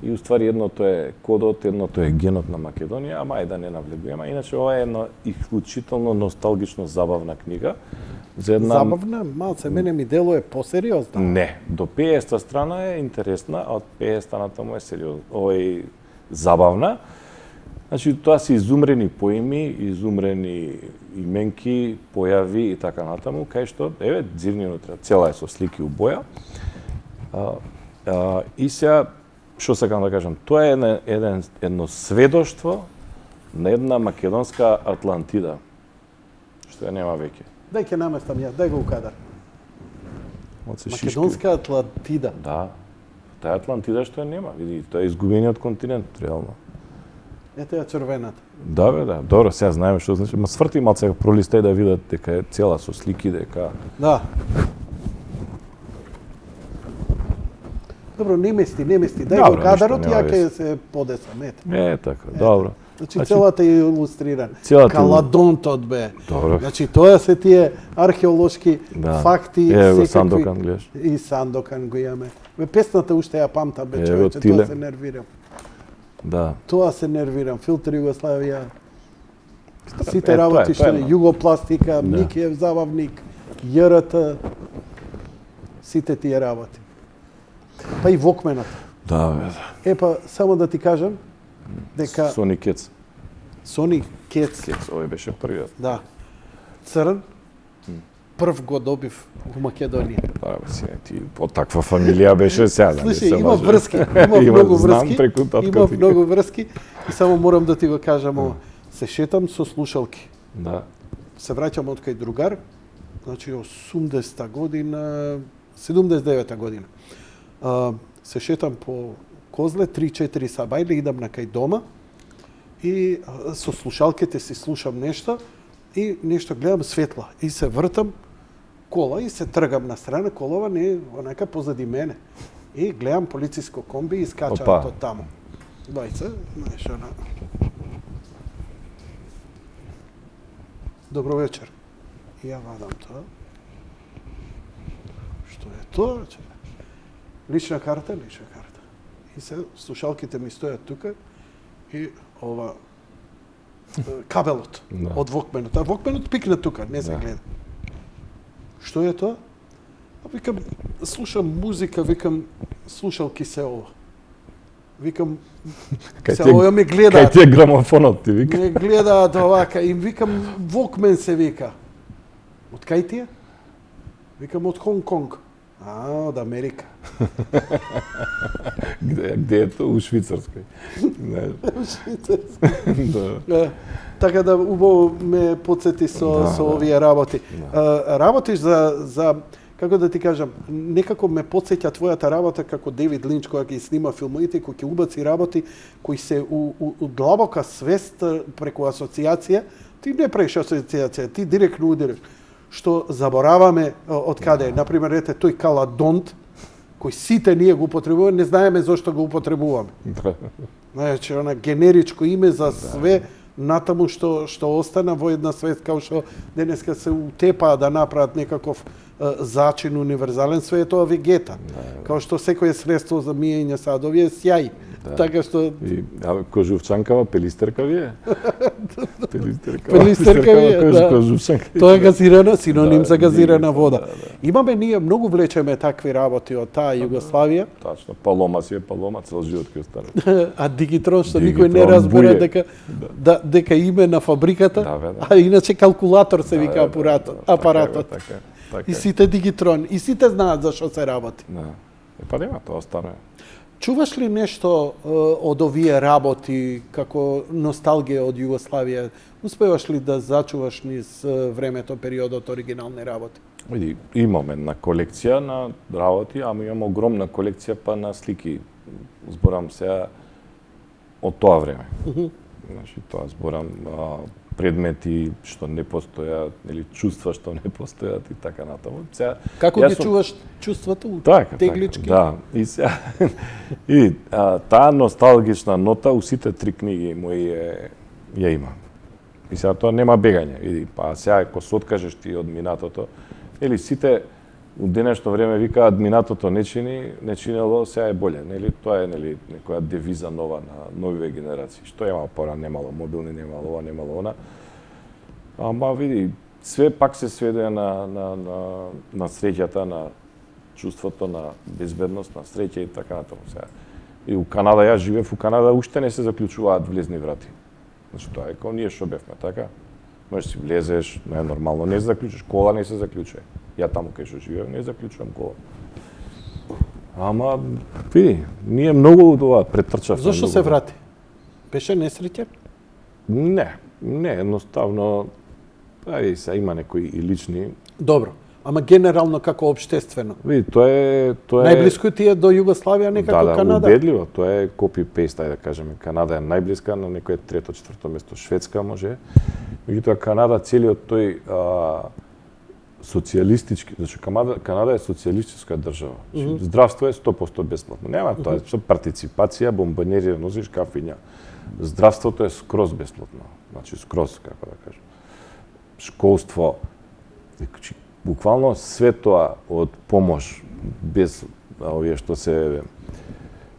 И уствари едното е кодот, едното е генот на Македонија, ама да не навлегуваме. Иначе ова е една исклучително носталгично забавна книга. За една... Забавна? Малце, мене ми дело е посериозна. Не, до 50-та страна е интересна, а од 50-та натаму е сериозна. Забавна. Значи, тоа се изумрени поими, изумрени именки, појави и така натаму, кај што, дзирни унутра, цела е со слики у боја. И сега, што сакам да кажам, тоа е едно сведоштво на една македонска Атлантида, што ја нема веќе. Дај ќе наместам ја, дај го у кадар. Македонска Атлантида. Да, таа Атлантида што ја нема, види, тоа е изгубениот континент, реално. Ете ја червената. Да, бе, да. Добро, сега знаеме што значи. Ма сврти малце пролистај да видат дека е цела со слики, дека... Да. Добро, не мести. Дај го кадарот, ја ќе се подесам, ете. Така, добро. Значи, целата е илустрирана. Каладонтот, бе. Добро. Значи, тоа се тие археолошки факти. Го Сандокан, гледаш. И Сандокан го имаме. Бе, песната уште ја памтам, бе, човече, тоа се нервирам. Да. Тоа се нервирам. Филтр Југославија. Сите работи што е Југопластика, Микиев забавник, ЈРТ, сите тие работи. Па и Вокменот. Да, бе. Па, само да ти кажам, дека... Сони Кец. Сони Кец. Овој беше првиот. Да. Црн. Прв го добив во Македонија. Па, ти од таква фамилија беше сега. Слушай, има врски, има многу врски. Има многу врски и само морам да ти го кажам ова. Се шетам со слушалки. Да. Се враќам од кај другар, значи 80-та година, 79-та година. Се шетам по Козле, 3-4 сабајле, идам на кај дома и со слушалките си слушам нешто и нешто гледам светла и се вртам кола и се тргам на страна, колова не е онака позади мене. И гледам полициско комби и скачаат од таму. Двајца, знаеш, она... Добро вечер. И ја вадам тоа. Што е тоа? Лична карта. И се слушалките ми стојат тука и ова кабелот од Вокменот. А Вокменот пикна тука, не се гледа. Што е тоа? Викам, слушам музика, викам, слушалки се ова. Викам, се ова ме гледаат. Кај ти е грамофонот, ти вика? Ме гледаат овака, и викам, Вокмен се вика. Од кај ти е? Викам, од Хонг-Конг. Од Америка. Где е тоа? У Швицарској. У Швицарској. Да. Така да убаво ме подсети со овие работи. Работиш за како да ти кажам, некако ме подсеќа твојата работа како Девид Линч кога ги снима филмовите, кој ќе убаци работи кои се у длабока свест преку асоциација. Ти не правиш асоциација, ти директно удираш. Што забораваме од каде е. Например, ете тој каладонт, кој сите ние го употребуваме, не знаеме зошто го употребуваме. Значи, она генеричко име за све, натаму што остана во една свест, као што денеска се утепаа да направат некаков зачин универзален, све е тоа вегета. Као што секое средство за миење садови е сјај. Така што И кожувчанкава пелистерка ви е. Пелистерка ви е, да. Кожувчанка. Тоа е газирана, синоним за газирана вода. Имаме ние многу влечеме такви работи од таа Југославија. Тачно, палома си е палома, цел живот ќе остане. А Дигитрон што никој не разбира дека име на фабриката, а иначе калкулатор се вика апаратот. Така. И сите Дигитрон, и сите знаат за што се работи. Да. Па нема, тоа остане. Чуваш ли нешто од овие работи како носталгија од Југославија? Успеваш ли да зачуваш низ времето, периодот оригинални работи? Види, имам една колекција на работи, ама имам огромна колекција па на слики. Зборам сега од тоа време. Значи, тоа зборам предмети што не постојат, или чувства што не постојат и така натаму. Сега Како ги чуваш чувствата у теглички? Да, и сега и таа носталгична нота у сите три книги мои ја има. И сега тоа нема бегање. Види, па сега ако се откажеш ти од минатото, или сите у денешно време викаат минатото не чинело, сега е боле, нели? Тоа е нели некоја девиза нова на новиве генерации. Што има пора, немало мобилни, немало ова, немало она. Ама види, све пак се сведе на среќата, на чувството на безбедност, на среќа и така натаму сега. И у Канада, јас живеев у Канада, уште не се заклучуваат влезни врати. Значи тоа е како ние што бевме, така? Можеш си влезеш, не е нормално, не се заклучиш, кола не се заклучува. Ја таму кај што живеев не заклучувам кола. Ама види, ние многу тоа претрчавме. Зошто се врати? Беше несреќен? Не, едноставно се има некои и лични. Добро. Ама генерално како општествено. Види, тоа е најблиско ти е до Југославија некако Канада? Да, убедливо, тоа е копи-пейст, ајде да кажеме. Канада е најблиска, на некое трето, четврто место Шведска може. Меѓутоа Канада целиот тој социјалистички, значи Канада е социјалистичка држава. Здравство е 100% бесплатно. Нема тоа, со партиципација, бомбонери носиш кафиња. Здравството е скроз бесплатно. Значи скроз, како да кажам. Школство, буквално све тоа од помош без овие што се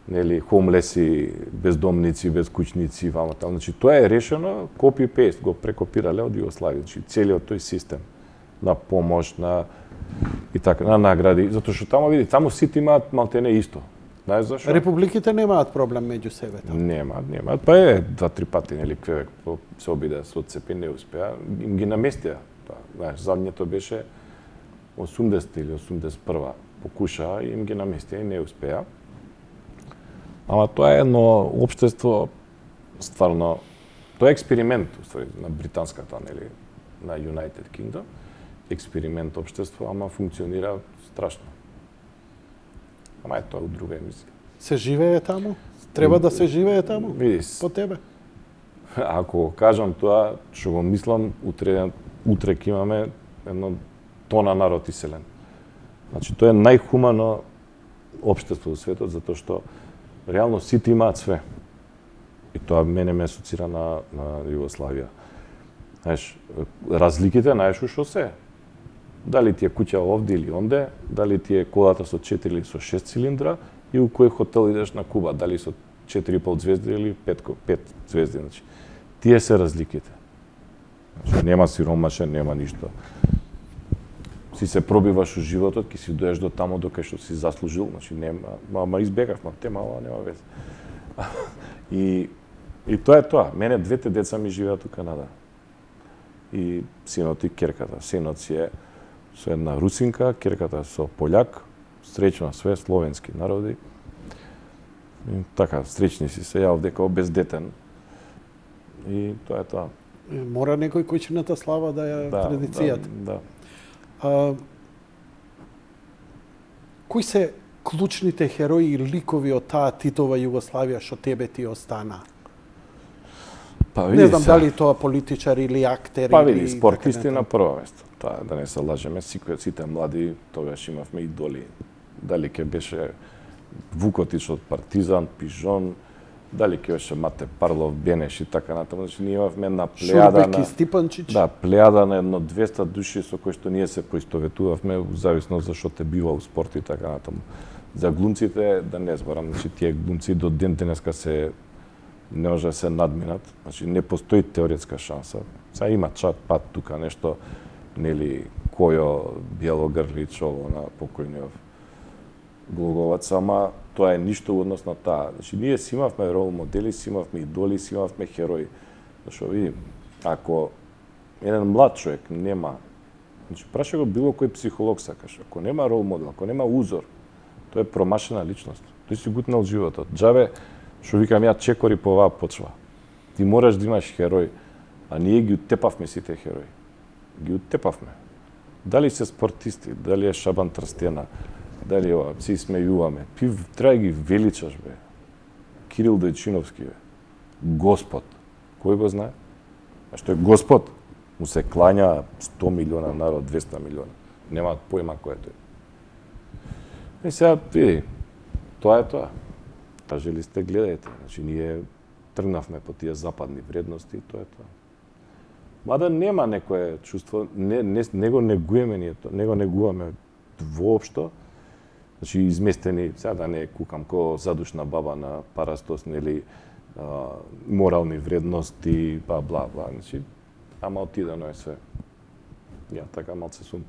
нели хомлеси, бездомници, безкуќници, вамо таму. Значи тоа е решено копи-пейст, го прекопирале од Југославија, значи целиот тој систем на помош, на и така на награди, затоа што таму види, таму сите имаат малтене исто. Знаеш зашо? Републиките немаат проблем меѓу себе таму. Немаат. Па е 2-3 пати нели Квебек се обиде со отцепи, не успеа, им ги наместија. Знаеш, заднието беше 80 или 81 покушаа и им ги наместија и не успеа. Ама тоа е едно општество стварно, тоа е експеримент уствари на британската нели на United Kingdom, експеримент општество, ама функционира страшно. Ама е тоа од друга емисија. Се живее таму? Треба да се живее таму? Види, по тебе. Ако кажам тоа, што го мислам, утре ќе имаме едно тона народ иселен. Значи тоа е најхумано општество во светот затоа што реално сите имаат све. И тоа мене ме асоцира на Југославија. Знаеш, разликите најшо што се. Дали ти е куќа овде или онде, дали ти е колата со 4 или со 6 цилиндра и у кој хотел идеш на Куба, дали со 4,5 звезди или 5 звезди, значи. Тие се разликите. Значи, нема сиромашен, нема ништо. Си се пробиваш у животот, ќе си доеш до тамо до кај што си заслужил, значи нема, ама избегавме тема, ама нема везе. И тоа е тоа. Мене двете деца ми живеат у Канада. И синот и керката. Синот си е со една русинка, керката со пољак, среќно све словенски народи. И така, среќни си се, ја овде како бездетен. И тоа е тоа. Мора некој куќината слава да ја традицијата. Да. Кои се клучните херои и ликови од таа Титова Југославија што тебе ти остана? Па, не знам дали тоа политичари или актери. Па види, спортисти на прво место. Тоа да не се лажеме, сите млади тогаш имавме идоли. Дали ќе беше Вукотич од Партизан, Пижон, дали ќе беше Мате Парлов, Бенеш и така натаму, значи ние имавме една плејада Шурбек и Стипанчич. Да, плејада на едно 200 души со кои што ние се поистоветувавме, зависно за што те бива у спорт и така натаму. За глумците, да не зборам, значи тие глумци до ден денеска се не може да се надминат, значи не постои теоретска шанса. Сега има чат пат тука нешто, нели, Којо, Бјелогрлич, ово на покојниот Глоговац, ама тоа е ништо во однос на таа. Значи ние си имавме рол модели, си имавме идоли, си имавме херои. Зашо види, ако еден млад човек нема, значи праша го било кој психолог сакаш, ако нема рол модел, ако нема узор, тоа е промашена личност. Тој си гутнал животот. Џабе, што викам ја, чекори по оваа почва. Ти мораш да имаш херој, а ние ги утепавме сите херои. Ги утепавме. Дали се спортисти, дали е Шабан Трстена, дали ова, си смејуваме. Ти треба да ги величаш, бе. Кирил Дојчиновски, бе. Господ. Кој го знае? А што е Господ? Му се клања 100 милиона народ, 200 милиона. Немаат појма кој е тој. И сега, види, тоа е тоа. Та жели сте гледајте. Значи, ние тргнавме по тие западни вредности и тоа е тоа. Мада нема некое чувство, не го негуеме ние тоа, не го негуваме воопшто. Значи, изместени, сега да не кукам ко задушна баба на Парастос, нели, морални вредности, бла. Значи, ама отидено е све. Ја така малце сум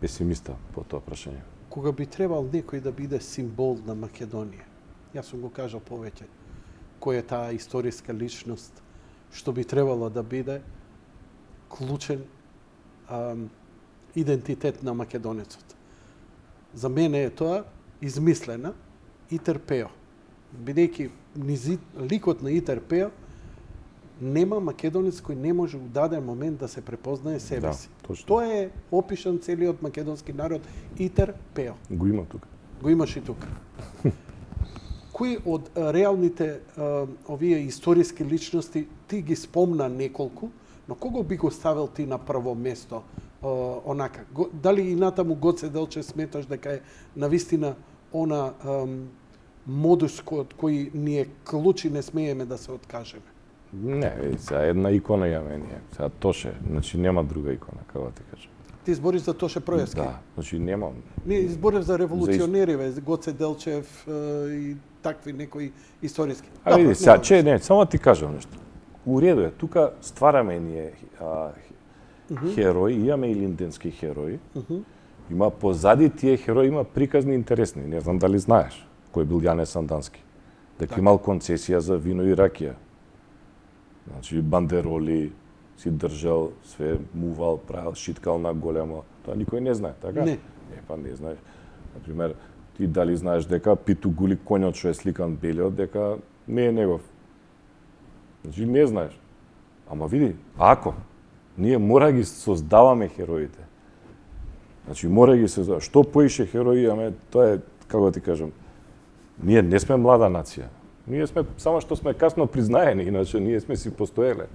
песимиста по тоа прашање. Кога би требал некој да биде символ на Македонија, јас сум го кажал повеќе, кој е таа историска личност, што би требало да биде клучен идентитет на македонецот. За мене е тоа измислена Итер Пео. Бидејќи ликот на Итер Пео нема македонец кој не може у даден момент да се препознае себе си. Точно. Тоа е опишан целиот македонски народ Итер Пео. Го има тука. Го имаш и тука. Кои од реалните овие историски личности ти ги спомна неколку, но кого би го ставил ти на прво место? Онака, дали и натаму Гоце Делчев сметаш дека е навистина она модус кој ние клучи не смееме да се откажеме? Не, сега една икона јаме ние. Сега Тоше, значи нема друга икона, како ти кажам. Ти збориш за Тоше Пројевски? Да, значи нема. Не, зборев за револуционериве, Гоце Делчев и такви некои историски. А види, сега, не, само ти кажам нешто. У реду е, тука ствараме ние херои, имаме и линденски херои. Има позади тие херои, има приказни интересни. Не знам дали знаеш кој бил Јане Сандански. Дека имал концесија за вино и ракија. Значи, бандероли, си држал, све мувал, правил, шиткал на големо. Тоа никој не знае, така? Не. Па не знаеш. Например, ти дали знаеш дека Питу Гули коњот што е сликан белиот, дека не е негов. Значи, не знаеш. Ама види, ако ние мора ги создаваме хероите. Значи, мора ги создаваме. Што поише херои имаме, тоа е, како ти кажам, ние не сме млада нација. Ние сме, само што сме касно признаени, иначе ние сме си постоеле.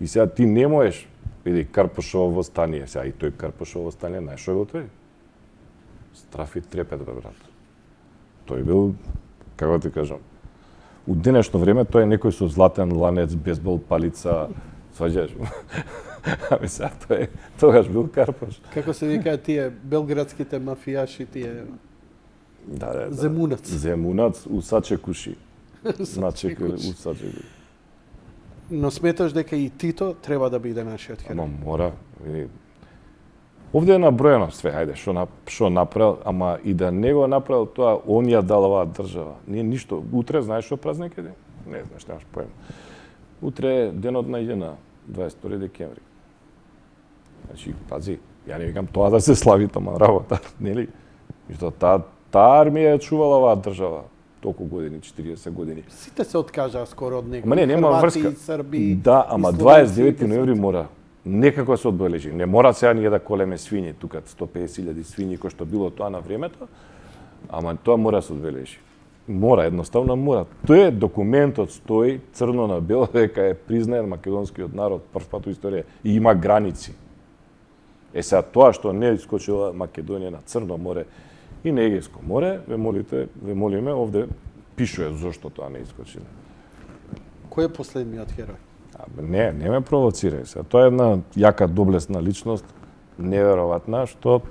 И сега ти не можеш, види, Карпошово восстание, сега и тој Карпошово восстание, знаеш што го тој? Страф и трепет, бе, брат. Тој бил, како ти кажам, у денешно време тој е некој со златен ланец, бейсбол палица, сваѓаш. Ами сега тој тогаш бил Карпош. Како се викаат тие белградските мафијаши, тие Да. Земунац. Земунац, усаче куши. Значи, усаче. Но сметаш дека и Тито треба да биде нашиот херој? Ама мора. Овде е наброено све, ајде, што направил, ама и да не го направил тоа, он ја дал оваа држава. Ние ништо. Утре знаеш што празник е? Не знаеш, немаш поема. Утре е денот на Јена, 22 декември. Значи, пази, ја не викам тоа да се слави тома работа, нели? Мишто таа армија е чувала оваа држава толку години, 40 години. Сите се откажаа скоро од него. Ама не, нема врска. Срби, да, ама 29 ноември мора. Некако се одбележи. Не мора сега ние да колеме свињи, тука 150.000 свињи кој што било тоа на времето, ама тоа мора да се одбележи. Мора, едноставно мора. Тој документот стои црно на бело дека е признаен македонскиот народ прв пат во историја и има граници. Сега тоа што не искочила Македонија на Црно море и на Егејско море, ве молиме овде пишува зошто тоа не искочиле. Кој е последниот херој? Не ме провоцирај се. Тоа е една јака доблесна личност, неверојатна, што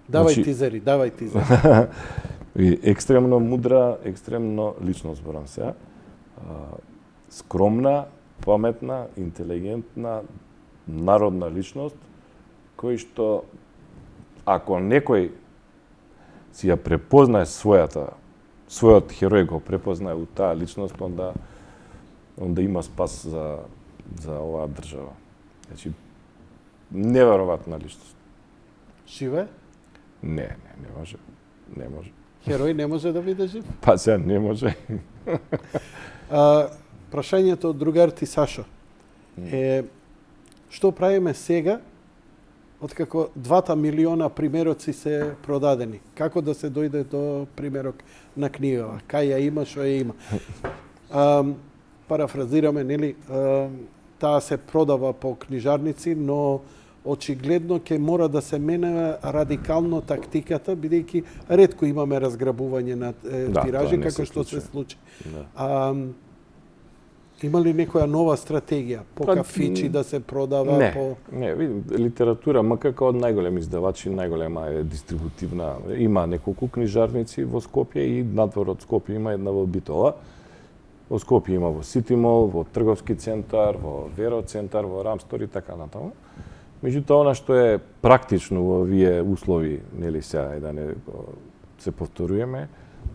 Давај тизери. И екстремно мудра, екстремно личност, зборам се. Скромна, паметна, интелигентна, народна личност, кој што, ако некој си ја препознае својот херој го препознае у таа личност, onda има спас за оваа држава. Значи, неверојатна личност. Живе? Не може. Херој не може да биде жив? Па сега не може. Прашањето од другар ти Сашо е што правиме сега откако 2 милиона примероци се продадени? Како да се дојде до примерок на книгава? Кај ја има, што ја има? Парафразираме, нели, таа се продава по книжарници, но очигледно ќе мора да се мене радикално тактиката, бидејќи ретко имаме разграбување на тиражи, како што се случи. Има ли некоја нова стратегија? По кафичи да се продава? Не, видим, литература, макако од најголеми издавачи, најголема е дистрибутивна. Има неколку книжарници во Скопје и надвор од Скопје има една во Битола. Во Скопје има во Ситимол, во Трговски центар, во Веро центар, во Рамстор и така натаму. Меѓутоа, она што е практично во овие услови, нели сега да не се повторуваме,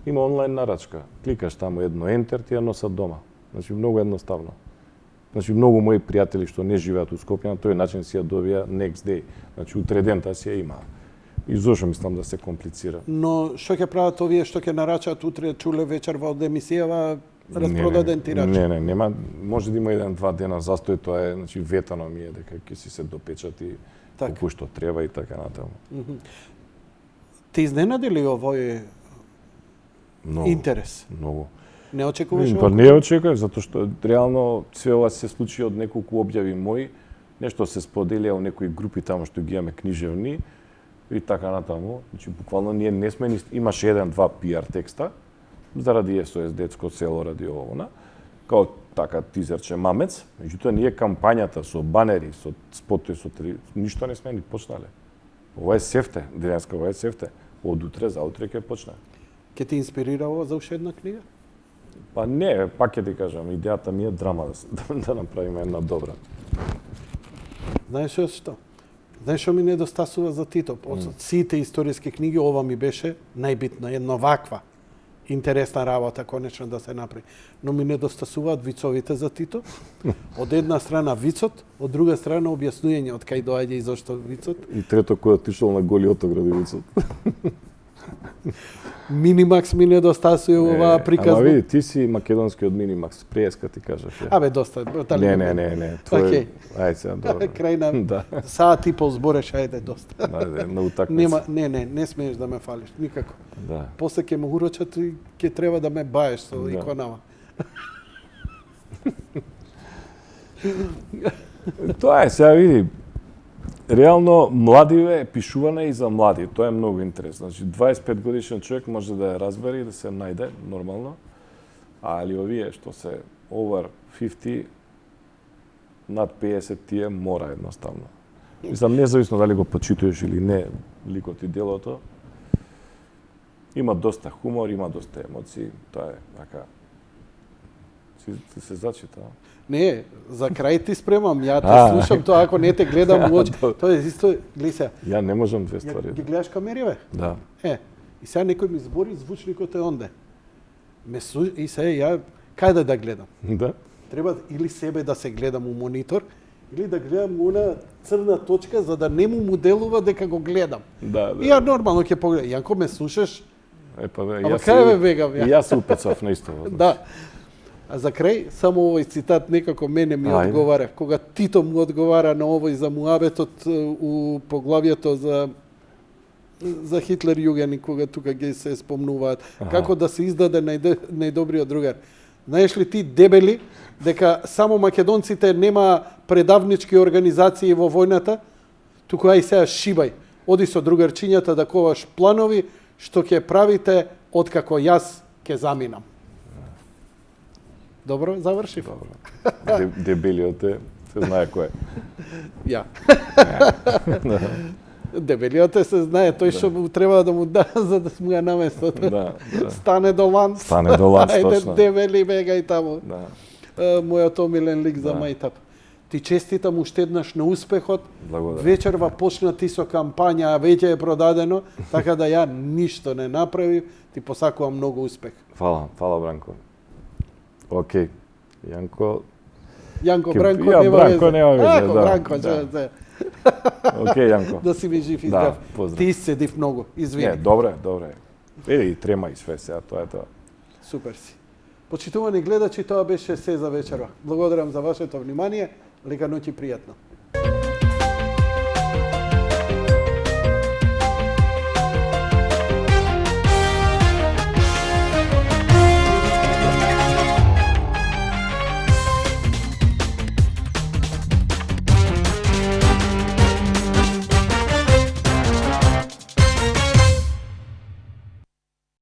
има онлайн нарачка. Кликаш таму едно ентер, ти ја носат дома. Значи, многу едноставно. Значи, многу мои пријатели што не живеат у Скопје, на тој начин си ја добија next day. Значи, утре ден таа си ја има. И зошто мислам да се комплицира. Но што ќе прават овие што ќе нарачат утре, чуле вечер во емисијава, распродаден тираж? Не, нема, може да има 1-2 дена застој, тоа е, значи, ветано ми е дека ќе си се допечати колку што треба и така натаму. Ти изненади ли овој интерес? Многу. Не очекуваш? Па не очекував, затоа што реално све ова се случи од неколку објави мои, нешто се споделија во некои групи таму што ги имаме книжевни и така натаму. Значи буквално ние не сме имаше 1-2 PR текста заради SOS детско село, ради она, као така тизерче мамец, меѓутоа ние кампањата со банери, со спотои, со ништо не сме ни почнале. Ова е сефте, денеска ова е сефте. Од утре за утре ќе почне. Ке ти инспирира ова за уште една книга? Па не, пак ќе ти кажам, идејата ми е драма да направиме една добра. Знаеш што? Знаеш што ми недостасува за Тито? Од сите историски книги, ова ми беше најбитно, една ваква интересна работа, конечно да се направи. Но ми недостасуваат вицовите за Тито. Од една страна вицот, од друга страна објаснување од кај доаѓа и зошто вицот. И трето, кој отишол на Голи отоград и вицот. Минимакс ми недостасува оваа приказна. Ама види, ти си македонски од Минимакс, преска ти кажав. Абе, доста. Не. Твој... Ајде сега, добро. Крај на... Да. Саа ти ползбореш, ајде, доста. Ајде, на утакмица. Не смееш да ме фалиш, никако. Да. После ќе ме урочат и ќе треба да ме баеш со иконава. Тоа е, сега види, реално младиве пишуване и за млади, тоа е многу интересно. Значи 25 годишен човек може да ја разбере и да се најде нормално, али овие што се over 50, над 50 тие мора едноставно. Мислам, независно дали го почитуваш или не ликот и делото, има доста хумор, има доста емоции, тоа е така. Ти се зачита. Не, за крај ти спремам, ја те слушам тоа, ако не те гледам у очи. Тоа е исто, гледа се. Ја не можам две ствари. Ги гледаш камериве? Да. И сега некој ми збори, звучникот е онде. И сега ја, каде да гледам? Да. Треба или себе да се гледам у монитор, или да гледам она црна точка, за да не му делува дека го гледам. Да. И ја нормално ќе погледам. Јанко, ме слушаш? Ама каде ме бегам ја? И јас се упецав на исто. Да. А за крај, само овој цитат некако мене ми одговара. Кога Тито му одговара на овој за муабетот у поглавието за Хитлер Југен, кога тука ги се спомнуваат. Како да се издаде најдобриот другар. Знаеш ли ти, дебели, дека само македонците нема предавнички организации во војната? Туку ај сега шибај. Оди со другарчињата да коваш планови што ќе правите откако јас ке заминам. Добро, завршив. Дебелиот е, се знае кој е. Ја. Дебелиот е се знае, тој што му треба да му да за да му ја на местото. Да. Стане до ланц. Стане до ланц, Ајде, точно. дебели бегај таму. Да. Мојот омилен лик за мајтап. Ти честитам уште еднаш на успехот. Благодарам. Вечерва почна ти со кампања, а веќе е продадено, така да ја ништо не направив. Ти посакувам многу успех. Фала Бранко. Океј. Јанко, Бранко Ја, нема Бранко везе. нема везе, Ако, да, Бранко, да. Океј, Јанко. да си ми жив и Да, здрав. поздрав. Ти исцедив многу, извини. Не, добре. Еди, трема и све сега, тоа е тоа. Супер си. Почитувани гледачи, тоа беше се за вечерва. Благодарам за вашето внимание. Лека ноќ и пријатно.